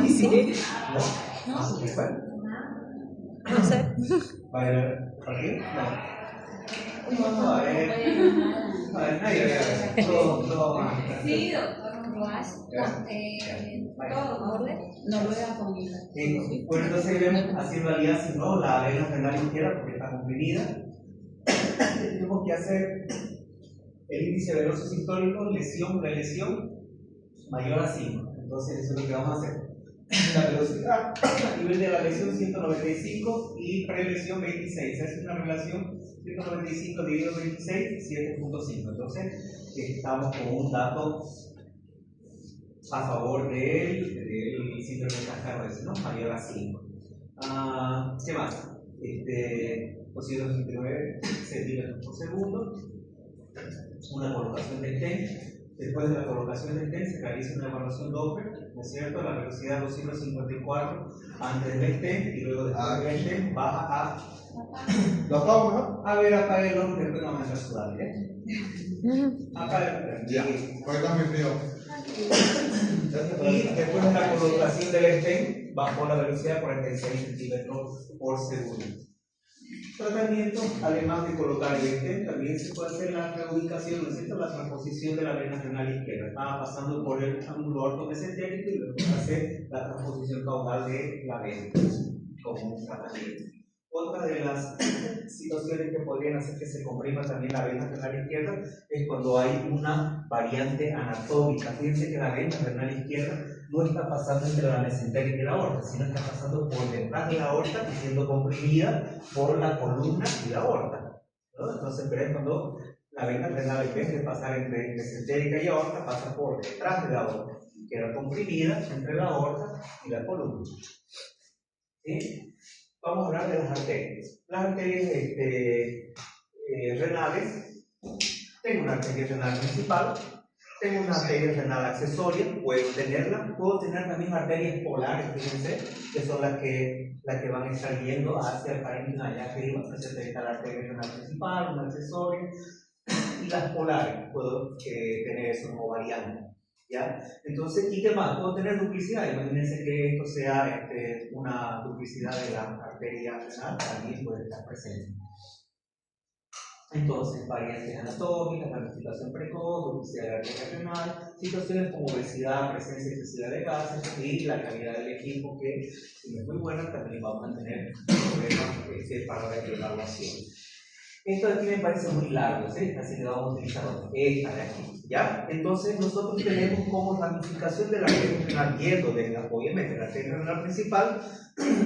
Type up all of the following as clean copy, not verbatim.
Sí. ¿No? Bueno. No sé. ¿Va a ir aquí? No. A ver, nadie. Todo más. Sí, doctor, lo hace. Todo orden. No lo vea con Bueno, entonces vemos así en realidad, si no, la vena renal izquierda porque está comprimida. Tenemos que hacer el índice venoso sistólico, lesión, prelesión, mayor a 5. Entonces, eso es lo que vamos a hacer. La velocidad a nivel de la lesión 195 y prelesión 26. Es una relación 195 dividido 26, 7.5. Entonces, estamos con un dato a favor del síndrome de Cascaro-Esser, ¿no? Mayor a 5. ¿Qué más? 269 centímetros por segundo. Una colocación del TEN. Después de la colocación del TEN se realiza una evaluación Doppler, ¿no es cierto? La velocidad 254 antes del TEN y luego después del TEN baja a... ¿Lo apago mejor? A ver, apague el hombre, después no vamos a entrar a sudar, ¿eh? Apague el Ya, hoy está muy frío. Y después de la colocación del STEM bajó la velocidad a 46 centímetros por segundo. Tratamiento, además de colocar el STEM, también se puede hacer la reubicación, ¿no es cierto? La transposición de la vena renal izquierda. Estaba pasando por el ángulo ortomesentérico y luego hacer la transposición caudal de la vena como un tratamiento. Otra de las situaciones que podrían hacer que se comprima también la vena renal izquierda es cuando hay una variante anatómica. Fíjense que la vena renal izquierda no está pasando entre la mesentérica y la aorta, sino está pasando por detrás de la aorta y siendo comprimida por la columna y la aorta, ¿no? Entonces, pero es cuando la vena renal, en vez de pasar entre mesentérica y aorta, pasa por detrás de la aorta y queda comprimida entre la aorta y la columna. ¿Sí? Vamos a hablar de las arterias. Las arterias renales, tengo una arteria renal principal, tengo una arteria renal accesoria, puedo tenerla, puedo tener también arterias polares, fíjense, que son las que van a estar yendo hacia el parénquima allá arriba, entonces está la arteria renal principal, una accesoria, y las polares, puedo tener eso como variante. ¿Ya? Entonces, ¿y qué más? Puedo tener duplicidad. Imagínense que esto sea una duplicidad de la arteria renal, también puede estar presente. Entonces, variantes anatómicas, planificación precoz, duplicidad de la arteria renal, situaciones como obesidad, presencia excesiva de gases y la calidad del equipo, que si no es muy buena, también vamos a tener problemas para la evaluación. Esto de aquí me parece muy largo, ¿sí? Así que vamos a utilizar esta de aquí, ¿ya? Entonces nosotros tenemos como ramificación de la arteria renal yendo desde, obviamente, la arteria renal principal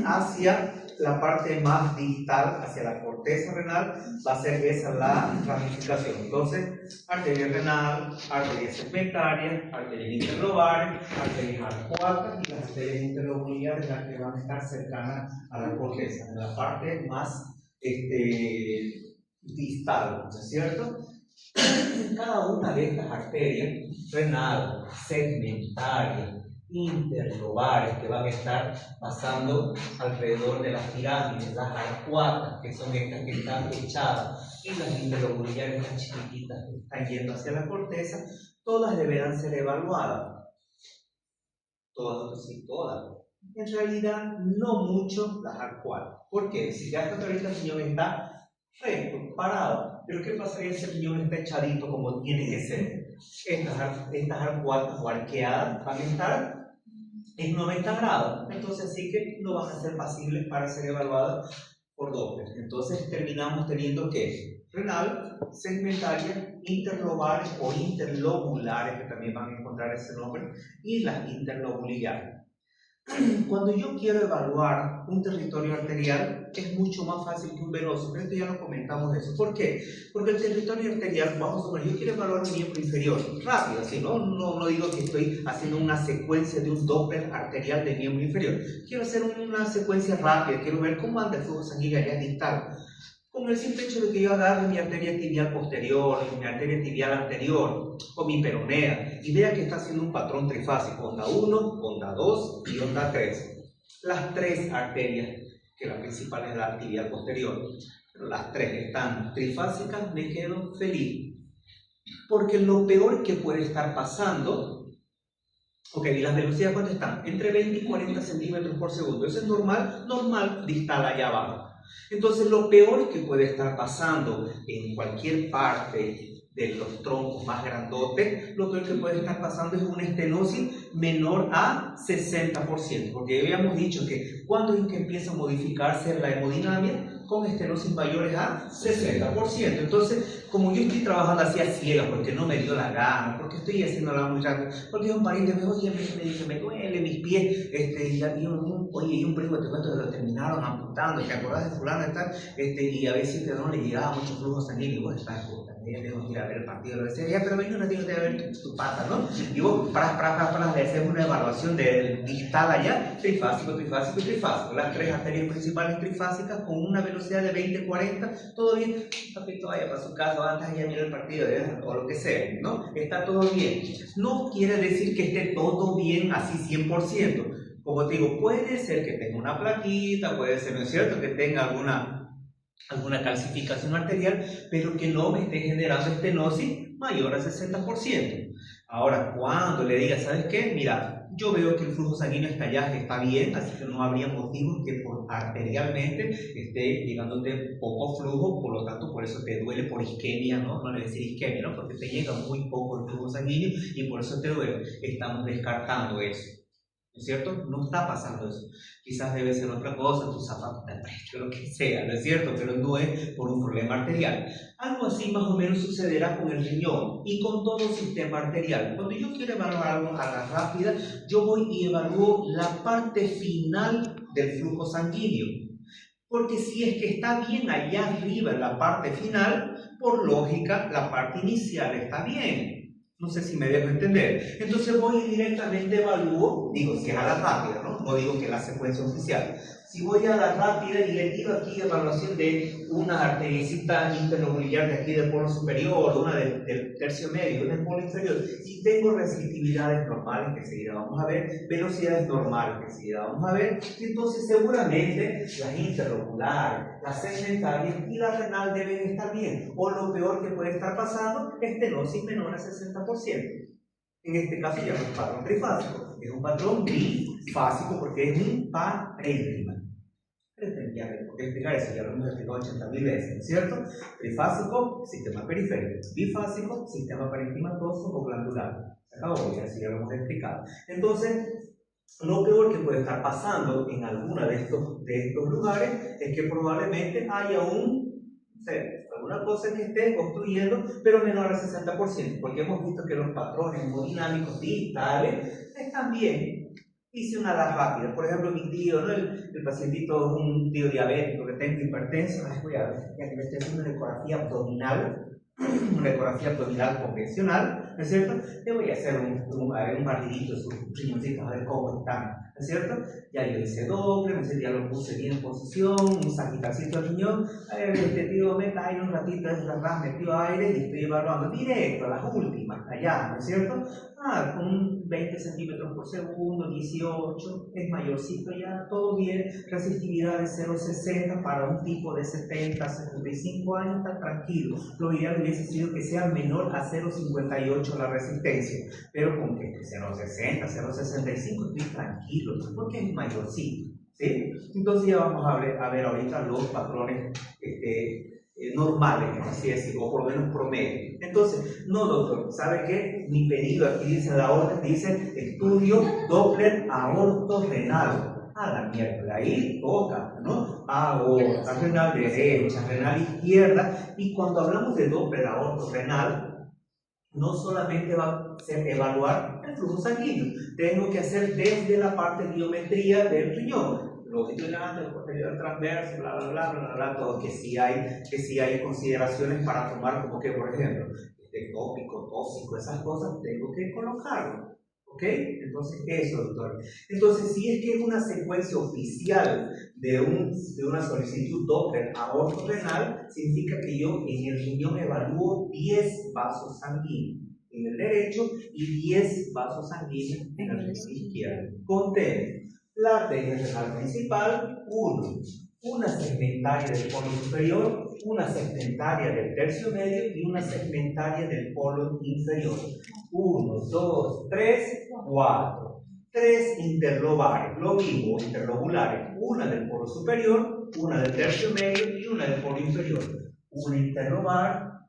hacia la parte más distal, hacia la corteza renal, va a ser esa la ramificación. Entonces, arteria renal, arterias segmentarias, arterias interlobales, arterias arcuatas y las arterias interlobulares, las que van a estar cercanas a la corteza, en la parte más distal, ¿no es cierto? Cada una de estas arterias, renal, segmentaria, interlobales, que van a estar pasando alrededor de las pirámides, las arcuatas, que son estas que están echadas, y las interlobulares, las chiquititas que están yendo hacia la corteza, todas deberán ser evaluadas. Todas, sí, todas. En realidad, no mucho las arcuatas. ¿Por qué? Si ya hasta ahorita el riñón está recto, parado, pero ¿qué pasaría si el riñón está echadito como tiene que ser? Estas arcuatas o arqueadas van a estar en 90 grados, entonces así que no van a ser pasibles para ser evaluadas por Doppler. Entonces terminamos teniendo que renal, segmentaria, interlobales o interlobulares, que también van a encontrar ese nombre, y las interlobulares. Cuando yo quiero evaluar un territorio arterial, es mucho más fácil que un venoso, pero esto ya lo comentamos eso. ¿Por qué? Porque el territorio arterial, vamos a suponer, yo quiero evaluar un miembro inferior, rápido, así, no digo que estoy haciendo una secuencia de un Doppler arterial de miembro inferior. Quiero hacer una secuencia rápida, quiero ver cómo anda el flujo sanguíneo allá distal. Con el simple hecho de que yo agarre mi arteria tibial posterior, mi arteria tibial anterior, o mi peronea, y vea que está haciendo un patrón trifásico, onda 1, onda 2 y onda 3. Las tres arterias, que la principal es la tibial posterior, pero las tres están trifásicas, me quedo feliz. Porque lo peor que puede estar pasando Ok, ¿y las velocidades cuánto están? Entre 20 y 40 centímetros por segundo. Eso es normal distal allá abajo. Entonces, lo peor que puede estar pasando en cualquier parte de los troncos más grandotes, lo peor que puede estar pasando es una estenosis menor a 60%, porque habíamos dicho que cuando es que empieza a modificarse la hemodinamia, con estenosis mayores a 60%. Entonces, como yo estoy trabajando así a ciegas, porque no me dio la gana, porque estoy haciéndola muy rápido, porque un pariente me dijo, oye, me dice, me duele mis pies, y había un primo te cuento que lo terminaron amputando, ¿te acordás de fulano y tal? Y a veces no le llegaba mucho flujo sanguíneo, y vos estás puta, ya tengo que ir a ver el partido, lo decía, ya, pero ven un ratito, te voy a ver tu pata, ¿no? Y vos, le haces una evaluación del distal allá, trifásico, las tres arterias principales trifásicas con una velocidad de 20-40, todo bien, papito vaya para su casa, antes de ir a mirar el partido, o lo que sea, ¿no? Está todo bien. No quiere decir que esté todo bien así 100%. Como te digo, puede ser que tenga una plaquita, puede ser, ¿no es cierto?, que tenga alguna calcificación arterial, pero que no me esté generando estenosis mayor al 60%. Ahora, cuando le diga, ¿sabes qué? Mira, yo veo que el flujo sanguíneo está allá, está bien, así que no habría motivos que arterialmente esté llegándote poco flujo, por lo tanto, por eso te duele por isquemia, ¿no? No le voy a decir isquemia, ¿no? Porque te llega muy poco el flujo sanguíneo y por eso te duele. Estamos descartando eso. ¿No es cierto? No está pasando eso. Quizás debe ser otra cosa, tus zapatos de pecho, lo que sea, ¿no es cierto? Pero no es por un problema arterial. Algo así más o menos sucederá con el riñón y con todo el sistema arterial. Cuando yo quiero evaluar algo a la rápida, yo voy y evalúo la parte final del flujo sanguíneo. Porque si es que está bien allá arriba en la parte final, por lógica, la parte inicial está bien. No sé si me dejo entender. Entonces voy y directamente evalúo, digo, si es a la rápida, ¿no? No digo que la secuencia oficial. Si voy a la rápida y le tiro aquí evaluación de una arteriecita interlobular de aquí del polo superior, una del tercio medio, una del polo inferior, y tengo resistividades normales que enseguida vamos a ver, velocidades normales que enseguida vamos a ver, entonces seguramente las interloculares, las segmentarias y la renal deben estar bien, o lo peor que puede estar pasando, estenosis menor al 60%. En este caso ya no es un patrón trifásico, es un patrón bifásico porque es un parénquima. Porque explicar eso, ya lo hemos explicado 80.000 veces, ¿cierto? Trifásico, sistema periférico. Bifásico, sistema parenquimatoso o glandular. Se acabó, ya lo hemos explicado. Entonces, lo peor que puede estar pasando en alguna de estos lugares es que probablemente haya alguna cosa que esté construyendo, pero menor al 60%, porque hemos visto que los patrones hemodinámicos distales están bien. Hice una rápida, por ejemplo, mi tío, ¿no? el pacientito, un tío diabético que tengo hipertenso, voy a ver, ya que me estoy haciendo una ecografía abdominal convencional, ¿no es cierto? Le voy a hacer un barridito de sus riñoncitos, a ver cómo están, ¿no es cierto? Ya yo hice doble, ya lo puse bien en posición, un saquitacito al riñón, a ver, este tío meta aire un ratito, metió aire y estoy evaluando directo, las últimas, allá, ¿no es cierto? Con 20 centímetros por segundo, 18, es mayorcito ya, todo bien, resistividad de 0,60 para un tipo de 70, 75 años, está tranquilo. Lo ideal hubiese sido que sea menor a 0,58 la resistencia, pero con que 0,60, 0,65 estoy tranquilo, porque es mayorcito, ¿sí? Entonces ya vamos a ver ahorita los patrones normales, así decirlo, o por lo menos promedio. Entonces, no doctor, ¿sabe qué? Mi pedido aquí dice la orden, dice estudio Doppler aortorrenal. A la mierda, ahí toca, ¿no? Aorta renal derecha, renal izquierda, y cuando hablamos de Doppler aortorrenal, no solamente va a ser evaluar el flujo sanguíneo, tengo que hacer desde la parte de biometría del riñón, longitudinal, el posterior transverso, bla, todo, que sí hay consideraciones para tomar, como que, por ejemplo, tópico, tóxico, esas cosas, tengo que colocarlo. ¿Ok? Entonces, eso, doctor. Entonces, si es que es una secuencia oficial de una solicitud Doppler aortorrenal, significa que yo en el riñón evalúo 10 vasos sanguíneos en el derecho y 10 vasos sanguíneos en el riñón izquierdo. Contén la arteria renal principal, 1, una segmentaria del polo superior, una segmentaria del tercio medio y una segmentaria del polo inferior. 1, 2, 3, 4. 3 interlobares, lo mismo, interlobulares, una del polo superior, una del tercio medio y una del polo inferior. Un interlobar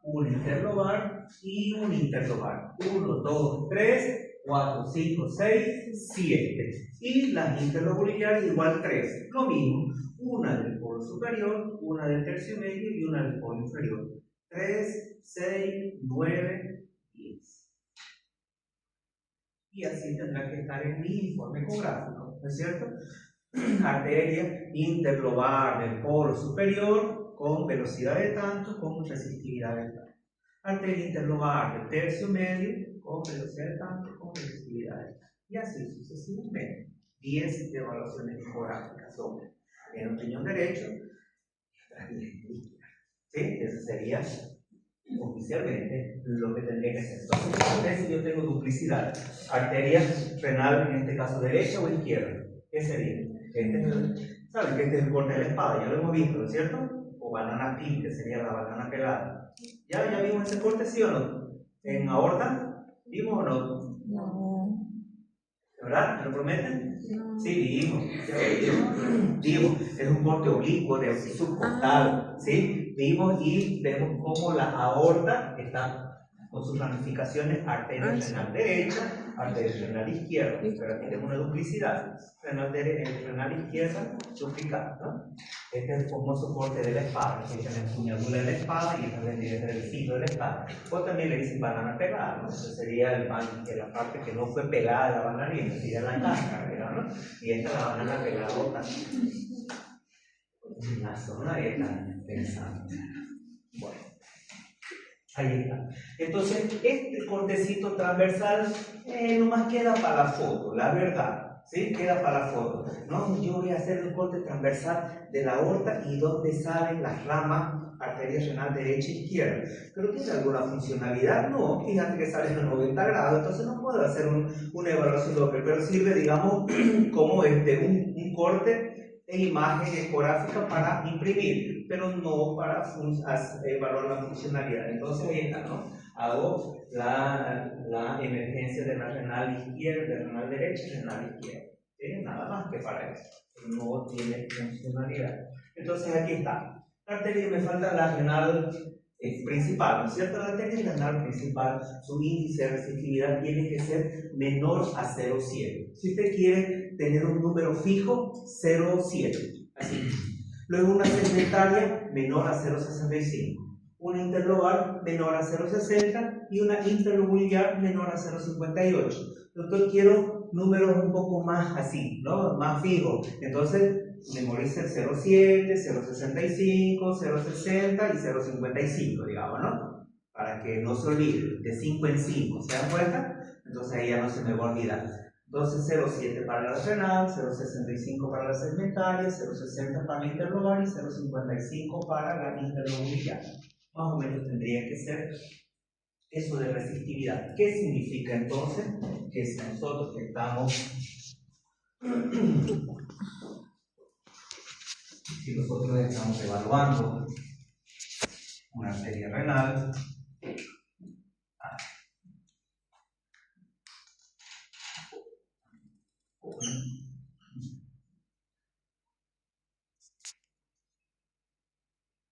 y un interlobar. 1, 2, 3, 4, 5, 6, 7. Y las interlobulares igual 3. Lo mismo, una del polo superior, una del tercio medio y una del polo inferior. 3, 6, 9, 10. Y así tendrá que estar en mi informe ecográfico, ¿no es cierto? Arteria interlobar del polo superior con velocidad de tanto, con resistividad de tanto. Arteria interlobar del tercio medio con velocidad de tanto, con resistividad de tanto. Y así sucesivamente. 10 evaluaciones ecográficas sobre el riñón derecho y el riñón izquierdo. ¿Sí? Eso sería oficialmente lo que tendría que ser. Entonces, si yo tengo duplicidad, arteria renal, en este caso derecha o izquierda, ¿qué sería? ¿Saben que este es el corte de la espada? Ya lo hemos visto, ¿no es cierto? O banana pin, que sería la banana pelada. ¿Ya vimos ese corte, sí o no? ¿En aorta? ¿Vimos o no? No. ¿Verdad? ¿Me lo prometen? No. Sí, vimos. Es un corte oblicuo de subcostal, ¿sí? Vimos y vemos cómo la aorta está con sus ramificaciones, arteria renal derecha, arteria renal izquierda, pero aquí tenemos una duplicidad, renal izquierda duplicada, ¿no? Este es el famoso corte de la espada, que es la empuñadura de la espada y esta vendría desde el filo de la espada. O también le dicen banana pelada, ¿no? Eso sería la parte que no fue pegada a la banana, sería la cáscara, ¿no? Y esta es la banana pelada también. La zona esta pensante. Bueno. Ahí está. Entonces, este cortecito transversal nomás queda para la foto, la verdad. ¿Sí? Queda para la foto. ¿No? Yo voy a hacer un corte transversal de la aorta y donde salen las ramas arteria renal derecha e izquierda. ¿Pero tiene alguna funcionalidad? No. Fíjate que sale a 90 grados, entonces no puedo hacer una evaluación doble, pero sirve, digamos, como un corte e imagen ecográfica para imprimir, pero no para evaluar la funcionalidad. Entonces ahí está, ¿no? Hago la emergencia de la renal izquierda, de la renal derecha y renal izquierda. ¿Sí? Nada más que para eso. No tiene funcionalidad. Entonces aquí está. La arteria, me falta la renal principal, ¿no es cierto? La arteria renal principal, su índice de resistividad tiene que ser menor a 0,7. Si usted quiere tener un número fijo, 0,7. Así. Luego una segmentaria menor a 0,65. Una interlobar menor a 0,60 y una interlobular menor a 0,58. Entonces quiero números un poco más así, ¿no? Más fijos. Entonces memorice el 0,7, 0,65, 0,60 y 0,55, digamos, ¿no? Para que no se olvide, de 5 en 5, ¿se dan cuenta? Entonces ahí ya no se me va a olvidar. Entonces 0,7 para la renal, 0,65 para la segmentaria, 0,60 para la interlobar y 0,55 para la interlobular. Más o menos tendría que ser eso de resistividad. ¿Qué significa entonces? Que si nosotros estamos evaluando una arteria renal,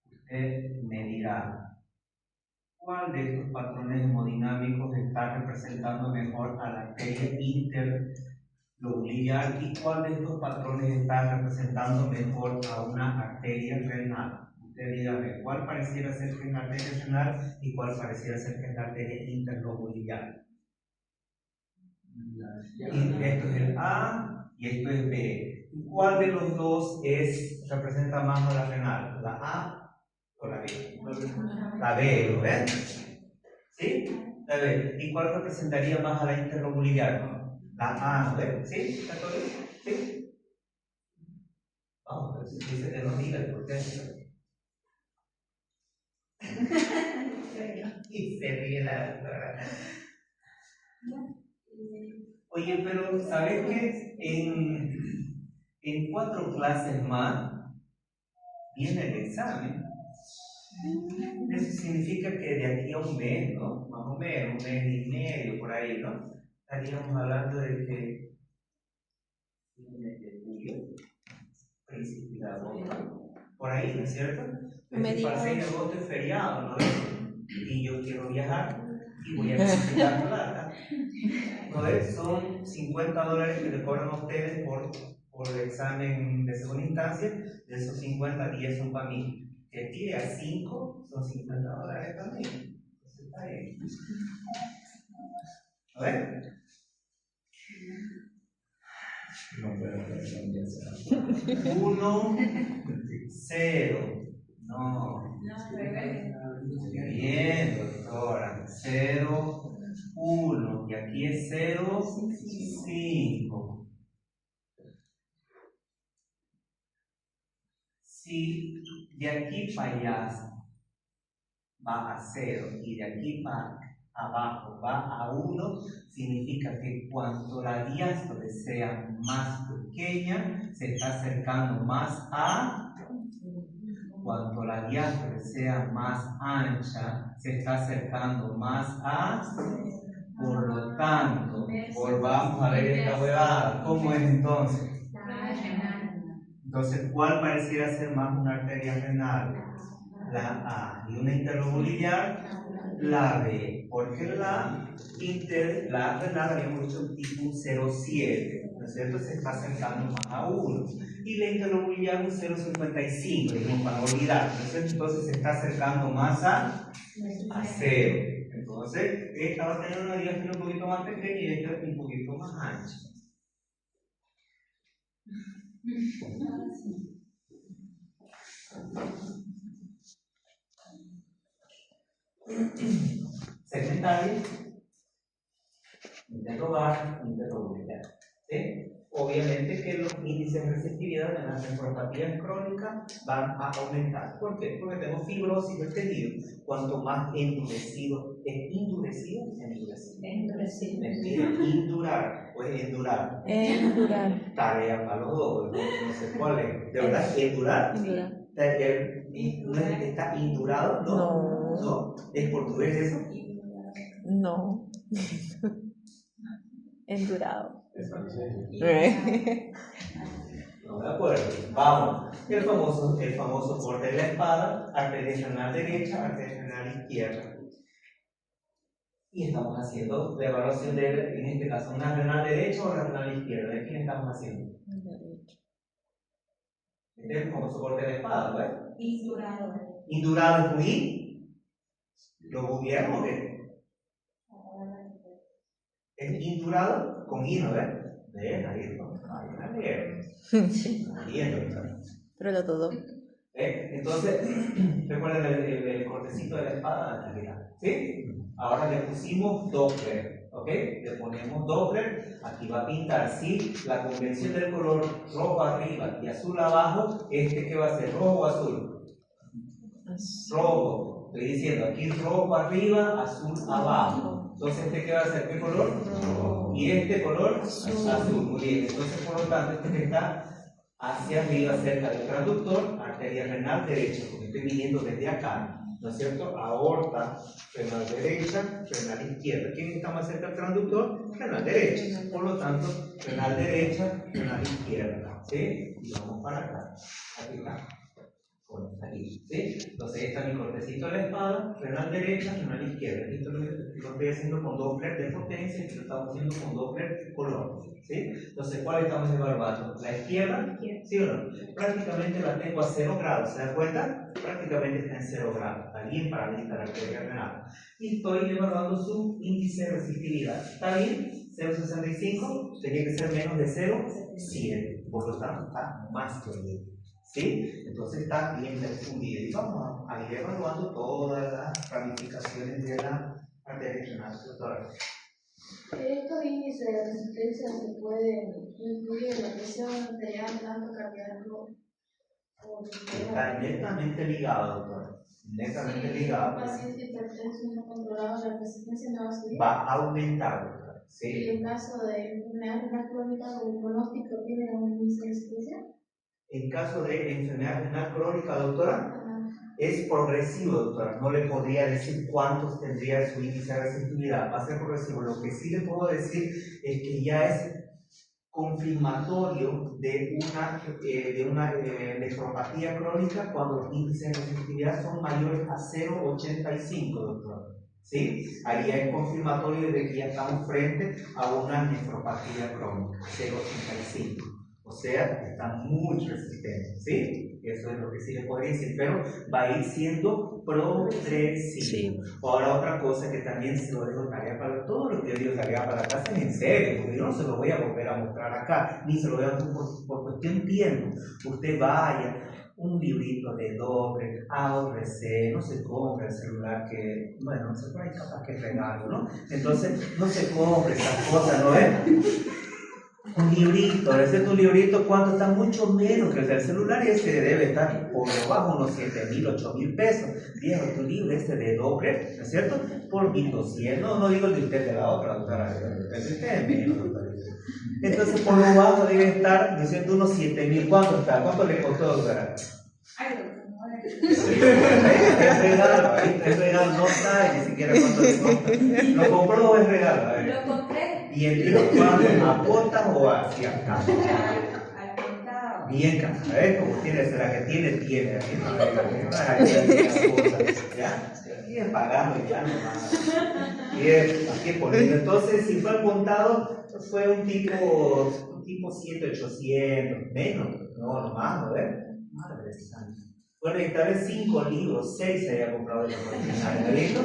usted me dirá cuál de estos patrones hemodinámicos está representando mejor a la arteria interlobular y cuál de estos patrones está representando mejor a una arteria renal. Usted dígame cuál pareciera ser que es la arteria renal y cuál pareciera ser que es la arteria interlobular. Y esto es el A y esto es B. ¿Cuál de los dos representa más a la renal? ¿La A o la B? La B, ¿lo ven? ¿Sí? La B. ¿Y cuál representaría más a la interlobular? La A, ¿lo ven? ¿Sí? ¿Está todo bien? ¿Sí? Vamos, pero si dice que no diga, ¿por qué? Y se ríe la doctora. Oye, pero ¿sabes qué? En 4 clases más viene el examen. Eso significa que de aquí a un mes, ¿no? Más o menos, un mes y medio por ahí, ¿no? estaríamos hablando de que fines de julio, principio de agosto, por ahí, ¿no es cierto? Para el 6 de agosto es feriado, ¿no? Y yo quiero viajar y voy a necesitar plata. Entonces son $50 que le cobran a ustedes por el examen de segunda instancia. De esos 50, 10 son para mí. De aquí a 5 son $50 también. Entonces está bien. A ver. No, pero 1, 0. No. Bien, doctora. 0, 1. Y aquí es 0, 5. Si de aquí para allá va a 0 y de aquí para abajo va a 1, significa que cuanto la diástole sea más pequeña, se está acercando más a. Cuanto la diástole sea más ancha, se está acercando más a. Por lo tanto, volvamos a ver esta huevada. ¿Cómo es entonces? Entonces, ¿cuál pareciera ser más una arteria renal? La A. Y una interlobuliar, la B. Porque la renal habíamos dicho tipo 0,7, ¿no es cierto? Se está acercando más a 1. Y la interlobuliar un 0,55, dijimos para no olvidar, ¿no es cierto? Entonces se está acercando más a 0. Entonces, esta va a tener una diástole un poquito más pequeña y esta un poquito más ancha. Segmentario, interrogar, interrogar. ¿Sí? Obviamente que los índices de receptividad de las nefropatías crónicas van a aumentar. ¿Por qué? Porque tenemos fibrosis del tejido. Cuanto más endurecido, ¿es endurecido? Endurecido. Mentira, indurar. Pues endurar. Endurar. Tarea para los dos, no sé cuál es. ¿De verdad? ¿Endurar? Endurar. ¿No es que está indurado? No. ¿No? ¿Es portugués eso? No. Endurado. No, de acuerdo. Vamos. El famoso corte de la espada, arteria renal derecha, arteria renal izquierda. Y estamos haciendo la evaluación de, en este caso, una renal derecha o una renal izquierda. ¿De quién estamos haciendo? Este es el famoso corte de la espada, ¿ves? Indurado. Indurado con I. ¿Lo googleamos o qué? Es indurado con I, ¿no ves? ¿Ves? Ahí está bien. Bien, Pero lo todo. Entonces, recuerden el cortecito de la espada, aquí está. ¿Sí? Ahora le pusimos Doppler, ¿ok? Le ponemos Doppler, aquí va a pintar, ¿sí? La convención del color rojo arriba y azul abajo, ¿qué va a ser? ¿Rojo o azul? Rojo. Estoy diciendo, aquí rojo arriba, azul abajo. Entonces, ¿qué va a ser? ¿Qué color? Rojo. Y este color, azul. Muy bien. Entonces, por lo tanto, que está hacia arriba, cerca del transductor, arteria renal derecha, porque estoy viniendo desde acá, ¿no es cierto? Aorta, renal derecha, renal izquierda. ¿Quién está más cerca del transductor? Renal derecha. Por lo tanto, renal derecha, renal izquierda. ¿Sí? Y vamos para acá. Aquí está. Bueno, aquí, ¿sí? Entonces, ahí está mi cortecito de la espada, renal derecha, renal izquierda. Esto lo estoy haciendo con Doppler de potencia y lo estamos haciendo con Doppler color, ¿sí? Entonces, ¿cuál estamos evaluando? ¿La izquierda? ¿Sí o no? Prácticamente la tengo a 0 grados, ¿se da cuenta? Prácticamente está en 0 grados, está bien para la arteria renal. Y estoy evaluando su índice de resistividad. ¿Está bien? 0,65, tenía que ser menos de 0,7. Por lo tanto, está más que bien. ¿Sí? Entonces está bien difundido y vamos a ir evaluando todas las ramificaciones de la arteria renal, doctora. Estos índices de resistencia se pueden incluir en la presión arterial, tanto cardíaco o Está netamente ligado, doctora. Netamente ligado. Un paciente hipertenso no controlado, la resistencia no va a subir. Va a aumentar, doctora. Sí. Y en caso de enfermedad renal crónica, ¿el pronóstico tiene un índice de resistencia? En caso de enfermedad renal crónica, doctora, es progresivo, doctora. No le podría decir cuántos tendría su índice de resistividad. Va a ser progresivo. Lo que sí le puedo decir es que ya es confirmatorio de una nefropatía crónica cuando los índices de resistividad son mayores a 0,85, doctora. ¿Sí? Ahí es confirmatorio de que ya estamos frente a una nefropatía crónica, 0,85. O sea, está muy resistente, ¿sí? Eso es lo que sí le podría decir, pero va a ir siendo progresivo. Sí. Ahora otra cosa que también se lo dejo tarea para todo lo que yo digo tarea para acá, es en serio, porque yo no se lo voy a volver a mostrar acá, ni se lo voy a por cuestión tiempo. Usted vaya, un librito de doble, AORC, no se compre el celular que, bueno, se puede capaz que regalo, ¿no? Entonces, no se compre esas cosas, ¿no es? Un librito, ese es tu librito, ¿cuánto? Está mucho menos que el del celular y ese debe estar por debajo unos 7,000, 8,000 pesos. Viejo, tu libro este de doble, ¿no es cierto? Por 1,200, no digo el de usted de la otra, doctora, el de usted es menos, doctora. Entonces por lo bajo debe estar, ¿no es cierto? Unos 7,000, ¿cuánto está? ¿Cuánto le costó, doctora? Es regalo, no sabe ni siquiera cuánto le costó. ¿Lo compró o es regalo? A ver. Lo compré. ¿Y el libro cuándo? ¿A cuota o hacia acá? Al contado. Bien, casa, ¿ves? Como tiene, será que tiene. Aquí no hay ¿ya? Bien pagando ya nomás. Bien, aquí poniendo. Entonces, si fue al contado, fue un tipo 7,800, menos. No, más, ¿no ves? Madre santa. Bueno, y tal vez 5 libros, 6 se había comprado de la original, ¿listo?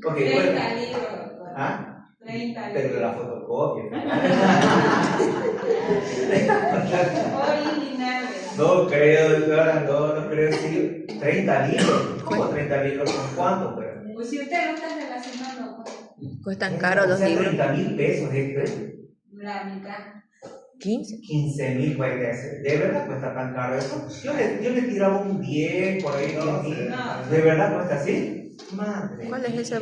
Ok, 30 bueno. libros. ¿Ah? 30 Pero libros. la fotocopia. Originales. No creo, doctora, no creo, sí. 30 libros. ¿Cómo 30 libros? ¿Con cuánto? Pero? Pues si usted lo está relacionando con Cuestan caros los O sea, libros. 30,000 pesos, la mitad. 15. 15,000 puede ser. ¿De verdad cuesta tan caro eso? Yo le tiraba un 10 por ahí, No, 10,000. no. ¿De verdad cuesta así? Madre. ¿Cuál es ese?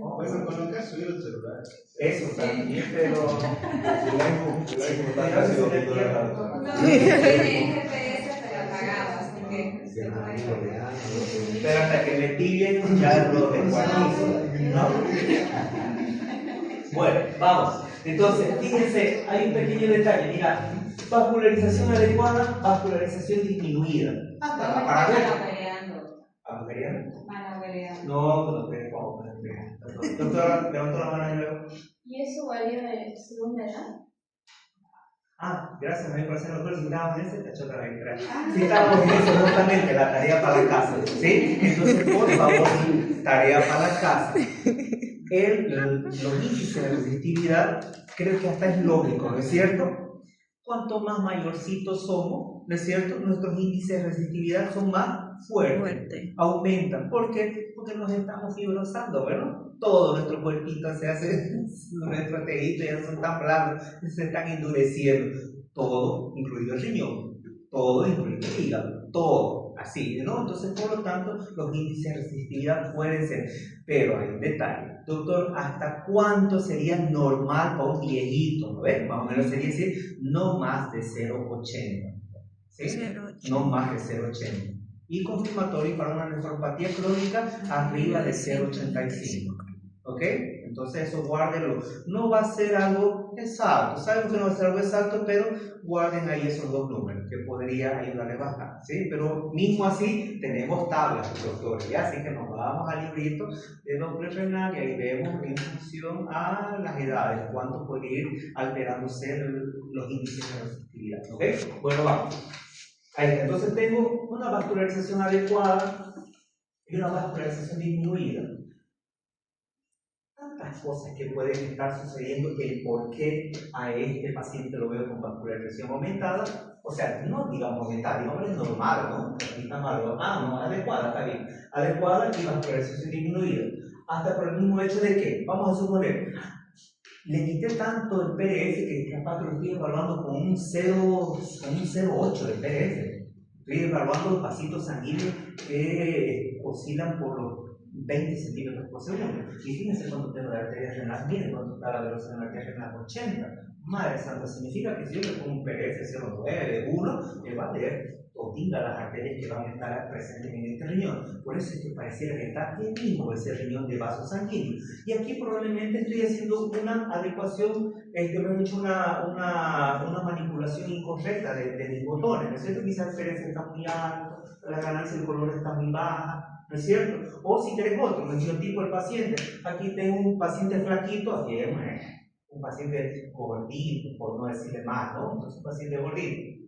Bueno, con lo que ha subido el celular. Eso también, pero. El iPhone está Pero casi se le $2,000. pierde. No, tiene GPS, pero pagado, así que. Pero hasta que le pillen, ya lo descuartizo, ¿no? Bueno, vamos. Entonces, fíjense, hay un pequeño detalle. Mira, vascularización adecuada, vascularización disminuida. Para ver. ¿Agujereando? No, no te pongo. Doctora, levanto la mano y luego. ¿Y eso varía según la edad? Ah, gracias, me parece doctor, si estábamos en ese cachota la entrada. Si estábamos en eso, justamente la tarea para la casa, ¿sí? Entonces, por favor, tarea para la casa. Los índices de resistividad, creo que hasta es lógico, ¿no es cierto? Cuanto más mayorcitos somos, ¿no es cierto? Nuestros índices de resistividad son más fuertes, aumentan. ¿Por qué? Porque nos estamos fibrosando, ¿verdad? Todo nuestro cuerpito se hace, nuestros tejidos ya son tan blandos, se están endureciendo. Todo, incluido el riñón, todo, incluido el hígado, todo, así, ¿no? Entonces, por lo tanto, los índices de resistividad pueden ser, pero hay un detalle. Doctor, ¿hasta cuánto sería normal para un viejito? ¿No ves? Más o menos sería decir, no más de 0,80. ¿Sí? 0,80. No más de 0,80. Y confirmatorio para una nefropatía crónica arriba de 0,85. ¿Ok? Entonces eso guárdenlo. No va a ser algo exacto. Sabemos que no va a ser algo exacto, pero guarden ahí esos dos números que podría ayudarle bastante. ¿Sí? Pero mismo así tenemos tablas, doctores. ¿Ya? Así que nos vamos al librito de doble renal y ahí vemos en función a las edades cuánto puede ir alterándose los índices de resistividad. ¿Ok? Bueno, vamos. Ahí está. Entonces tengo una vascularización adecuada y una vascularización disminuida. Tantas cosas que pueden estar sucediendo, el por qué a este paciente lo veo con vascularización aumentada, o sea, no digamos aumentada, digamos es normal, ¿no? Aquí está mal, no, adecuada, está bien, adecuada y vascularización disminuida. Hasta por el mismo hecho de que, vamos a suponer, le quité tanto el PRF que capaz que lo estoy evaluando con un 0,8 del PRF. Estoy evaluando los vasitos sanguíneos que oscilan por los 20 centímetros por segundo. Y fíjense cuánto tengo de arteria renal. Miren cuánto está la velocidad de la arteria renal, 80. Madre Santa, significa que si yo le pongo un PRF 0,9 de 1, me va a leer todavía las arterias que van a estar presentes en este riñón. Por eso es que pareciera que está aquí mismo ese riñón de vaso sanguíneo. Y aquí probablemente estoy haciendo una adecuación, me he hecho una manipulación incorrecta de mis botones, ¿no es cierto? Quizás el PRF está muy alto, la ganancia del color está muy baja, ¿no es cierto? O si querés otro, me dio tipo el paciente. Aquí tengo un paciente flaquito, aquí es un paciente gordito, por no decirle más, ¿no? Entonces un paciente gordito.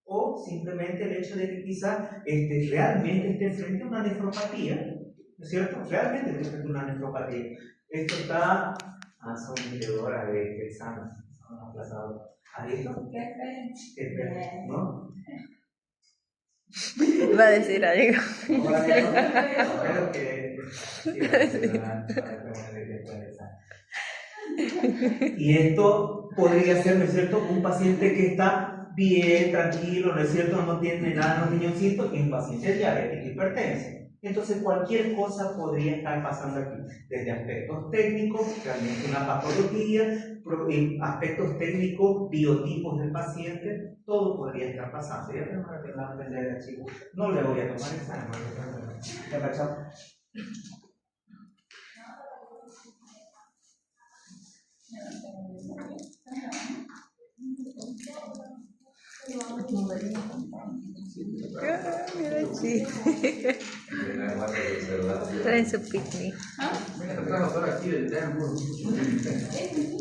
O simplemente el hecho de que quizás realmente esté frente a una nefropatía, ¿no es cierto? Realmente esté frente a una nefropatía. Esto está, son 1000 horas de examen, son aplazados. ¿Has visto? ¿No? Va a decir algo. Espero que... Y esto podría ser, ¿no es cierto?, un paciente que está bien, tranquilo, ¿no es cierto?, no tiene nada en los riñoncitos, y un paciente diabético hipertenso. Entonces cualquier cosa podría estar pasando aquí, desde aspectos técnicos, realmente una patología, aspectos técnicos, biotipos del paciente, todo podría estar pasando. Ya tenemos que aprender, chicos. No le voy a tomar examen. ¿Ya cachado? Mira, sí. Traen su picnic.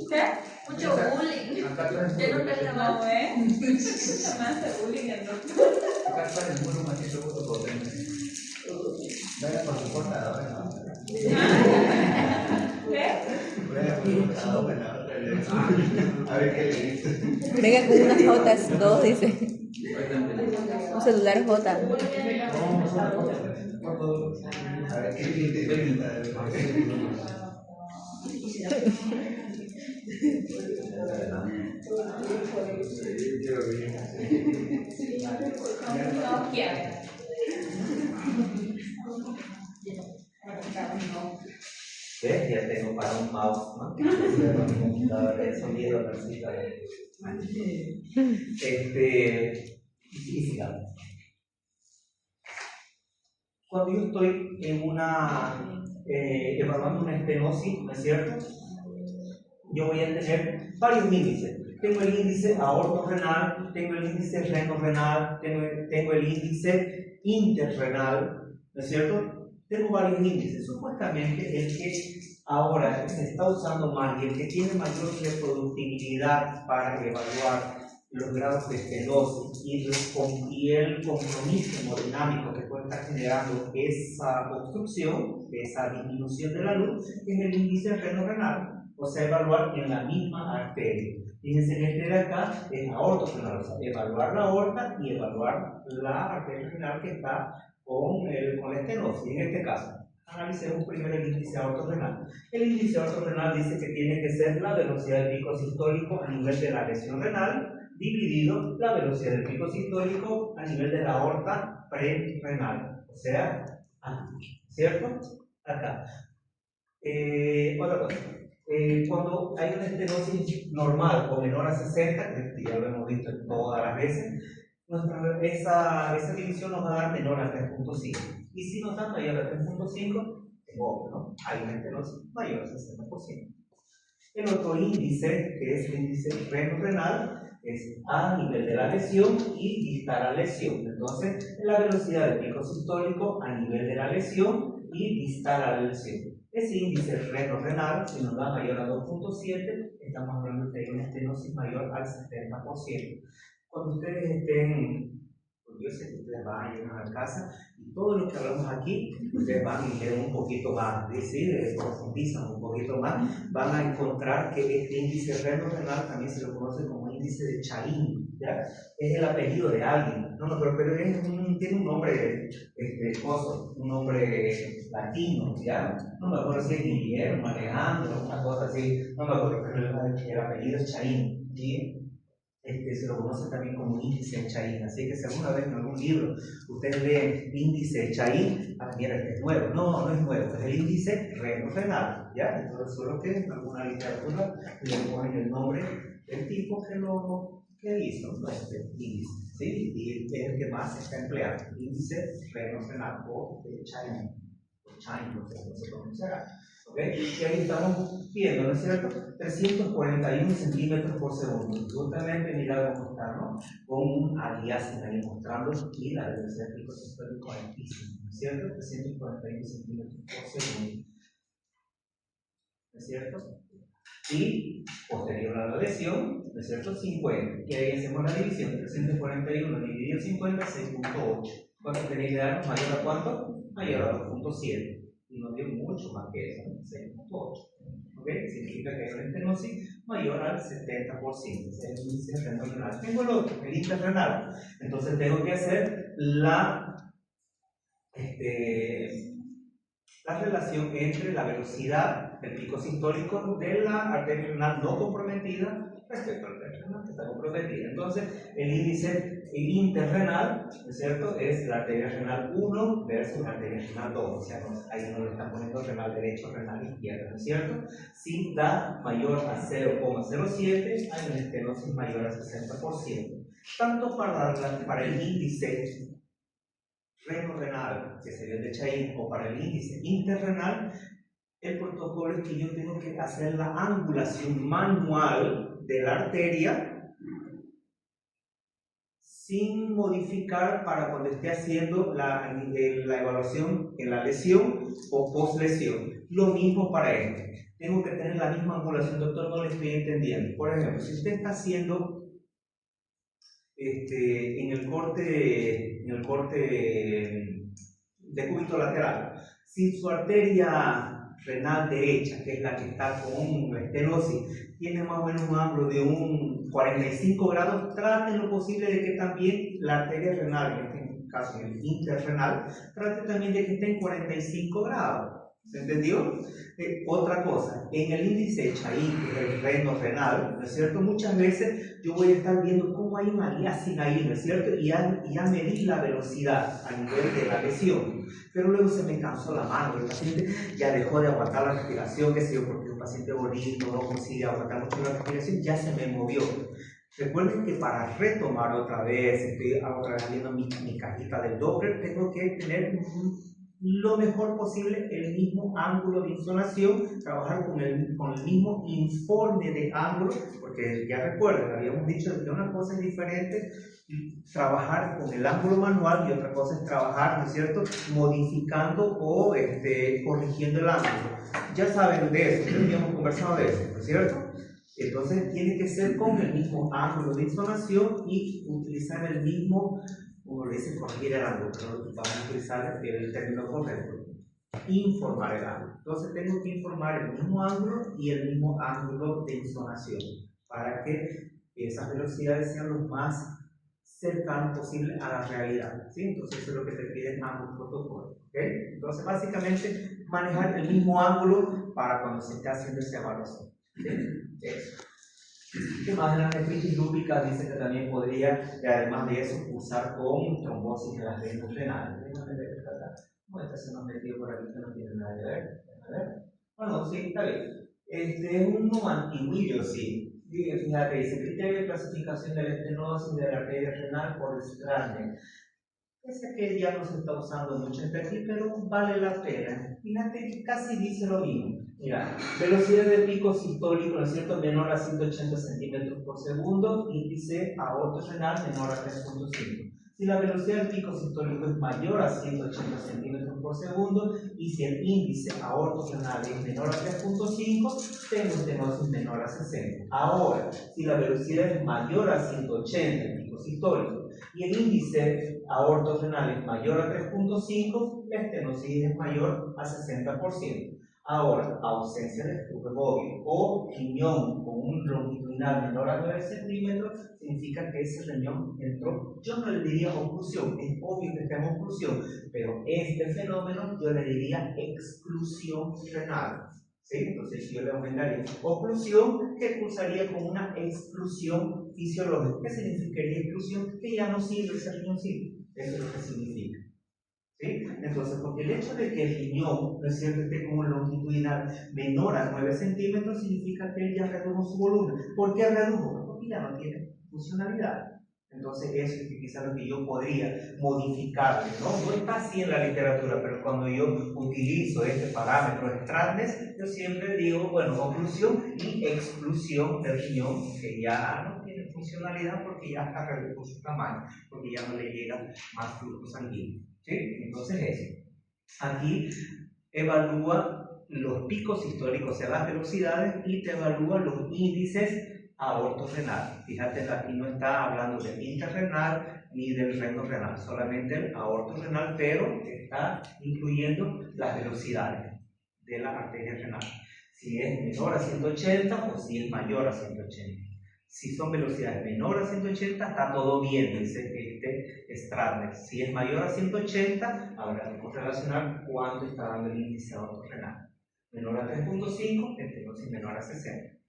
¿Qué? Mucho bullying. Yo no te llamaba, ¿eh? Me hace bullying el doctor. Acá está el muro más seguro por dentro. Venga por su portadora. A ver qué le dice. Venga con unas jotas, dos, dice. Un celular J. A ver qué le dice. ¿Ves? Ya tengo para un mouse, ¿no? Encendido la cita. Y sigamos. Cuando yo estoy en evaluando una estenosis, ¿no es cierto?, yo voy a tener varios índices. Tengo el índice aortorrenal, tengo el índice renorrenal, tengo el índice interrenal, ¿no es cierto? Tengo varios índices. Supuestamente el que ahora se está usando más y el que tiene mayor reproductibilidad para evaluar los grados de estenosis y el compromiso hemodinámico que puede estar generando esa obstrucción, esa disminución de la luz, es el índice renorrenal. O sea, evaluar en la misma arteria. Fíjense, en este de acá es aortorenal, o sea, evaluar la aorta y evaluar la arteria renal que está con la estenosis. En este caso, analicemos primero el índice aortorrenal. El índice aortorrenal dice que tiene que ser la velocidad del pico sistólico a nivel de la lesión renal dividido la velocidad del pico sistólico a nivel de la aorta prerenal. O sea, ¿cierto? Acá. Otra cosa. Cuando hay una estenosis normal o menor a 60, que ya lo hemos visto todas las veces, esa división nos va a dar menor a 3.5. Y si nos da mayor a 3.5, ¿no? Hay una estenosis mayor a 60%. El otro índice, que es el índice renorrenal, es a nivel de la lesión y distal a lesión. Entonces, la velocidad del pico sistólico a nivel de la lesión y distal a la lesión. Ese índice renorrenal, si nos da mayor a 2.7, estamos hablando de una estenosis mayor al 70%. Cuando ustedes estén, porque yo sé que ustedes van a llegar a la casa y todo lo que hablamos aquí, ustedes van y leen un poquito más, profundizan un poquito más, van a encontrar que este índice renorrenal también se lo conoce como índice de Charín, ¿ya? Es el apellido de alguien, pero tiene un nombre, un nombre latino, ¿ya? No me acuerdo si es Guillermo, Alejandro, una cosa así, no me acuerdo, pero el apellido es Charín, ¿sí? Se lo conoce también como índice de Charín, así que si alguna vez en algún libro ustedes leen índice de Charín, mira, este es nuevo. No, no es nuevo, es el índice renorrenal, ¿ya? Entonces solo que en alguna literatura le ponen el nombre el tipo que hizo nuestro índice, ¿sí? Y es el que más se está empleando, índice renal o de Chain, no sé cómo se pronunciará. ¿Ok? Y ahí estamos viendo, ¿no es cierto? 341 centímetros por segundo. Justamente, mira cómo está, ¿no? Con un aliasing ahí mostrando y la velocidad del pico sistólico altísima, ¿no es cierto? 341 centímetros por segundo. ¿No es cierto? Y posterior a la lesión, ¿no es cierto? 50. Y ahí hacemos la división. 341 dividido 50, 6.8. ¿Cuánto tenía que darnos? ¿Mayor a cuánto? Mayor a 2.7. Y nos dio mucho más que eso, 6.8. ¿Ok? Significa que hay una estenosis mayor al 70%. Ese es el índice renal. Tengo el otro, el interrenal. Entonces tengo que hacer la relación entre la velocidad del pico sistólico de la arteria renal no comprometida respecto a la arteria renal que está comprometida. Entonces, el índice interrenal, ¿no es cierto?, es la arteria renal 1 versus la arteria renal 2. O sea, ahí no le están poniendo renal derecho, renal izquierdo, ¿no es cierto? Si da mayor a 0,07, hay una estenosis mayor al 60%. Tanto para el índice renal, que sería el de Chain, o para el índice interrenal, el protocolo es que yo tengo que hacer la angulación manual de la arteria sin modificar para cuando esté haciendo la evaluación en la lesión o post-lesión. Lo mismo para este. Tengo que tener la misma angulación, doctor, no le estoy entendiendo. Por ejemplo, si usted está haciendo en el corte de cúbito lateral, si su arteria renal derecha, que es la que está con estenosis, tiene más o menos un ángulo de un 45 grados, traten lo posible de que también la arteria renal, en este caso el interrenal, trate también de que esté en 45 grados. ¿Se entendió? Otra cosa, en el índice Chain, que es el renal, ¿no es cierto? Muchas veces yo voy a estar viendo cómo hay una aliasing ahí, ¿no es cierto? Y ya medí la velocidad a nivel de la lesión. Pero luego se me cansó la mano, el paciente ya dejó de aguantar la respiración, qué sé yo, porque un paciente bonito no consigue aguantar mucho la respiración, ya se me movió. Recuerden que para retomar otra vez, estoy otra vez viendo mi cajita del Doppler, tengo que tener lo mejor posible el mismo ángulo de insolación, trabajar con el mismo informe de ángulo, porque ya recuerden, habíamos dicho que una cosa es diferente trabajar con el ángulo manual y otra cosa es trabajar, ¿no es cierto?, modificando o corrigiendo el ángulo. Ya saben de eso, ya habíamos conversado de eso, ¿no es cierto? Entonces tiene que ser con el mismo ángulo de insolación y utilizar el mismo, como le dicen, corregir el ángulo, pero vamos a utilizar el término correcto, informar el ángulo. Entonces tengo que informar el mismo ángulo y el mismo ángulo de insolación para que esas velocidades sean lo más cercanos posible a la realidad, ¿sí? Entonces eso es lo que te piden ambos protocolos, ¿ok? Entonces básicamente manejar el mismo ángulo para cuando se esté haciendo esa evaluación, ¿sí? Eso. ¿Qué más? En la nefritis lúpica dice que también podría, además de eso, usar con trombosis de las venas renales. Bueno, este se nos metió por aquí que no tiene nada que ver. A ver. Bueno, sí, está bien. Es uno antiguillo, sí. Fíjate, dice criterio de clasificación de la estenosis de la arteria renal por Strasberg. Ese que ya no se está usando mucho entre aquí, pero vale la pena. Fíjate, casi dice lo mismo. Mira, velocidad de pico sistólico, ¿no es cierto?, menor a 180 centímetros por segundo, índice aorto-renal menor a 3.5. Si la velocidad del pico sistólico es mayor a 180 centímetros por segundo y si el índice aorto-renal es menor a 3.5, tengo estenosis menor a 60. Ahora, si la velocidad es mayor a 180 el pico sistólico y el índice aorto-renal es mayor a 3.5, la estenosis es mayor a 60%. Ahora, ausencia de flujo hemoglóbico o riñón con un longitudinal menor a 9 centímetros significa que ese riñón entró, yo no le diría oclusión, es obvio que está en oclusión, pero este fenómeno yo le diría exclusión renal. ¿Sí? Entonces yo le aumentaría oclusión que cursaría con una exclusión fisiológica. ¿Qué significaría exclusión? Que ya no sirve ese riñoncito. Eso es lo que significa. ¿Sí? Entonces, porque el hecho de que el riñón, ¿no es cierto?, esté con un longitudinal menor a 9 centímetros, significa que él ya redujo su volumen. ¿Por qué redujo? ya no tiene funcionalidad. Entonces eso es quizás lo que yo podría modificar, ¿no? No está así en la literatura, pero cuando yo utilizo este parámetro Stratness, yo siempre digo, bueno, oclusión y exclusión del riñón, que ya no tiene funcionalidad porque ya está reducido su tamaño, porque ya no le llega más flujo sanguíneo, ¿sí? Entonces eso. Aquí evalúa los picos históricos, o sea, las velocidades, y te evalúa los índices aortorrenal. Fíjate, aquí no está hablando del interrenal ni del renorrenal, solamente el aortorrenal, pero está incluyendo las velocidades de la arteria renal. Si es menor a 180 o si es mayor a 180. Si son velocidades menor a 180, está todo bien, dice este Stratness. Si es mayor a 180, habrá que correlacionar cuánto está dando el índice aortorrenal. Menor a 3.5, entonces menor a 60.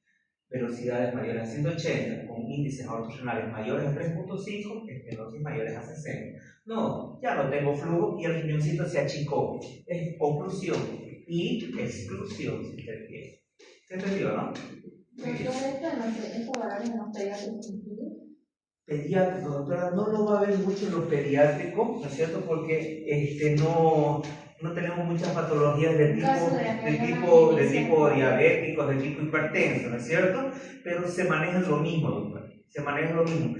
Velocidades mayores a 180 con índices aortorrenales mayores a 3.5, estenosis mayores a 60. No, ya no tengo flujo y el riñoncito se achicó. Es oclusión y exclusión, si te entiendes. ¿Se entendió, no? ¿Estos valores en los pediátricos? Pediátrico, doctora, no lo va a ver mucho en los pediátricos, ¿no es cierto? Porque no tenemos muchas patologías de tipo diabéticos, de tipo hipertenso, ¿no es cierto? Pero se manejan lo mismo, doctora, se maneja lo mismo.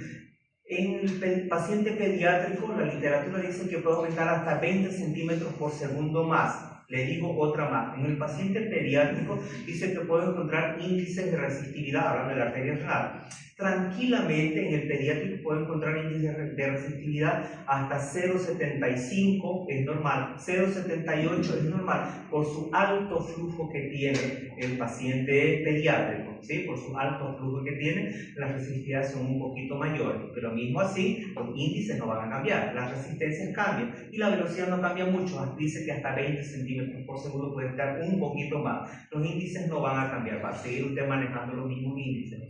En el paciente pediátrico, la literatura dice que puede aumentar hasta 20 centímetros por segundo más. Le digo otra más. En el paciente pediátrico dice que puede encontrar índices de resistividad, hablando de la arteria renal. Tranquilamente en el pediátrico puede encontrar índices de resistividad hasta 0,75 es normal, 0,78 es normal por su alto flujo que tiene el paciente pediátrico, ¿sí? Por su alto flujo que tiene, las resistividades son un poquito mayores, pero mismo así los índices no van a cambiar, las resistencias cambian y la velocidad no cambia mucho, dice que hasta 20 centímetros por segundo puede estar un poquito más, los índices no van a cambiar, va a seguir usted manejando los mismos índices,